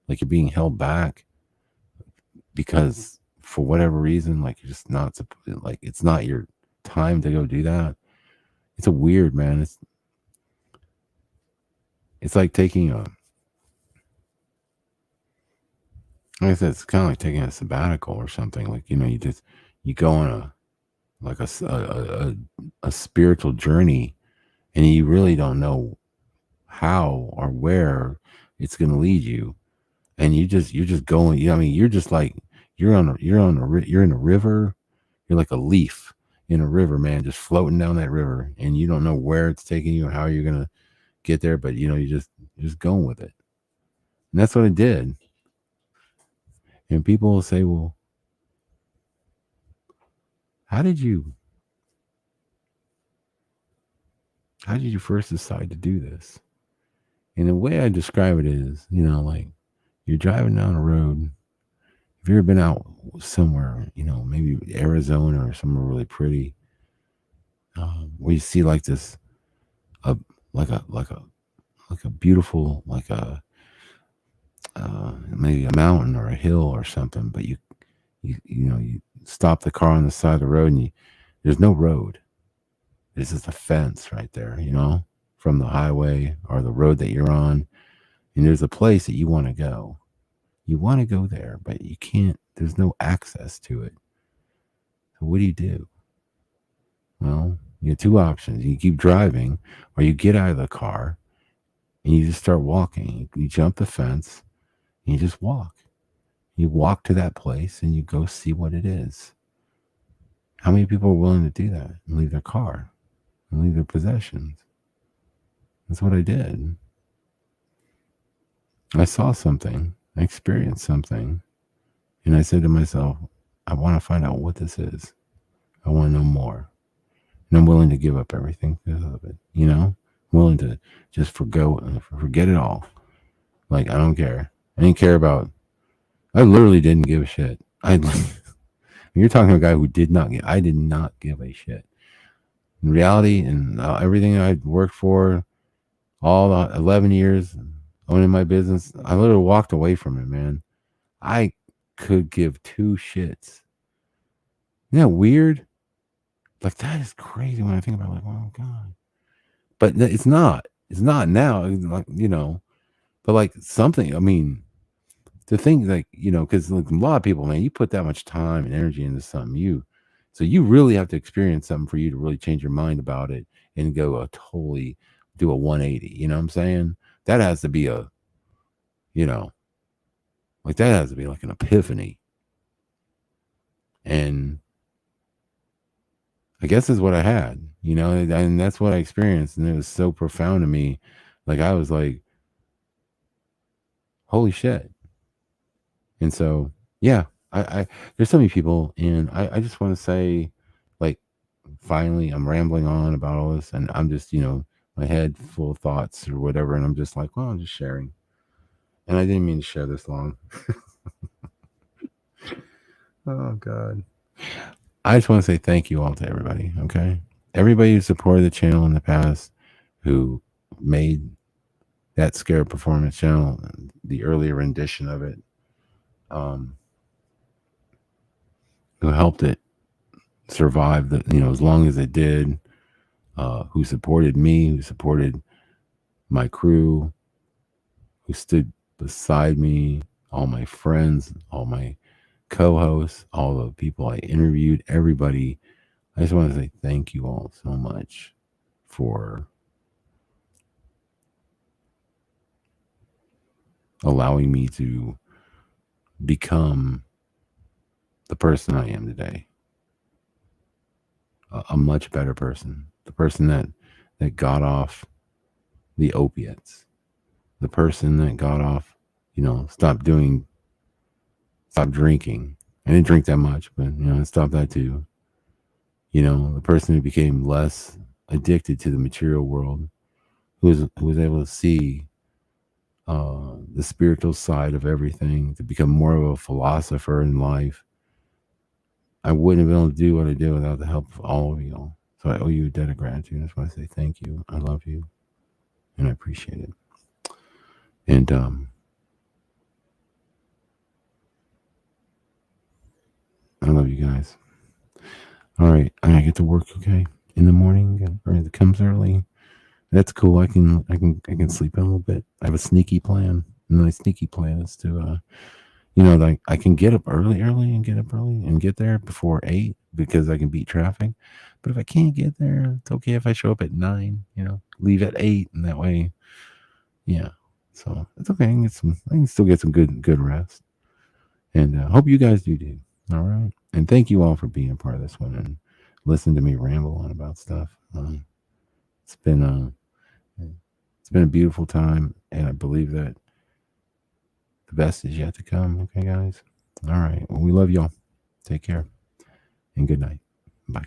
like you're being held back because for whatever reason, like you're just not, like it's not your time to go do that. It's a weird, man. It's like taking a, like I said, it's kind of like taking a sabbatical or something. Like, you go on like a spiritual journey and you really don't know how or where it's going to lead you. And you're just going, I mean, you're just like, you're in a river. You're like a leaf in a river, man, just floating down that river. And you don't know where it's taking you and how you're going to get there. But you're just going with it. And that's what I did. And people will say, well, how did you first decide to do this? And the way I describe it is, like you're driving down the road. Have you ever been out somewhere, maybe Arizona or somewhere really pretty, where you see like this, a like a beautiful, like maybe a mountain or a hill or something, but you stop the car on the side of the road and there's no road. There's just a fence right there, from the highway or the road that you're on, and there's a place that you want to go. You want to go there, but you can't. There's no access to it. So what do? Well, you have two options. You keep driving, or you get out of the car and you just start walking. You jump the fence and you just walk. You walk to that place and you go see what it is. How many people are willing to do that and leave their car and leave their possessions? That's what I did. I saw something. I experienced something. And I said to myself, I want to find out what this is. I want to know more. And I'm willing to give up everything because of it. I'm willing to just forget it all. Like, I don't care. I didn't care about, I literally didn't give a shit. You're talking to a guy who I did not give a shit. In reality, and everything I worked for, all the 11 years owning my business, I literally walked away from it, man. I could give two shits. Isn't that weird? Like, that is crazy when I think about it. Like, oh, God. But it's not. It's not now. Like, but like something, I mean, to think like, because like a lot of people, man, you put that much time and energy into something, so you really have to experience something for you to really change your mind about it and go do a 180. You know what I'm saying? That has to be like that has to be like an epiphany. And I guess is what I had, and that's what I experienced. And it was so profound to me. Like I was like, holy shit. And so, yeah, I there's so many people, and I just want to say, like, finally, I'm rambling on about all this, and I'm just, my head full of thoughts or whatever, and I'm just like, well, I'm just sharing. And I didn't mean to share this long. Oh God. I just want to say thank you all to everybody. Okay. Everybody who supported the channel in the past, who made that Scare Performance channel, the earlier rendition of it, who helped it survive as long as it did, who supported me, who supported my crew, who stood beside me, all my friends, all my co-hosts, all the people I interviewed, everybody. I just want to say thank you all so much for allowing me to become the person I am today. A much better person. The person that got off the opiates. The person that got off, stopped drinking. I didn't drink that much, but I stopped that too. The person who became less addicted to the material world, who was able to see the spiritual side of everything, to become more of a philosopher in life. I wouldn't have been able to do what I did without the help of all of y'all. So I owe you a debt of gratitude. That's why I say thank you. I love you, and I appreciate it. And I love you guys. All right, I gotta get to work. Okay, in the morning, or it comes early. That's cool. I can sleep in a little bit. I have a sneaky plan. And my sneaky plan is to, like I can get up early, and get there before 8 because I can beat traffic. But if I can't get there, it's okay if I show up at 9. Leave at 8, and that way, yeah. So it's okay. I can still get some good rest. And hope you guys do too. All right. And thank you all for being a part of this one and listening to me ramble on about stuff. It's been it's been a beautiful time, and I believe that the best is yet to come. Okay, guys. All right. Well, we love y'all. Take care, and good night. Bye.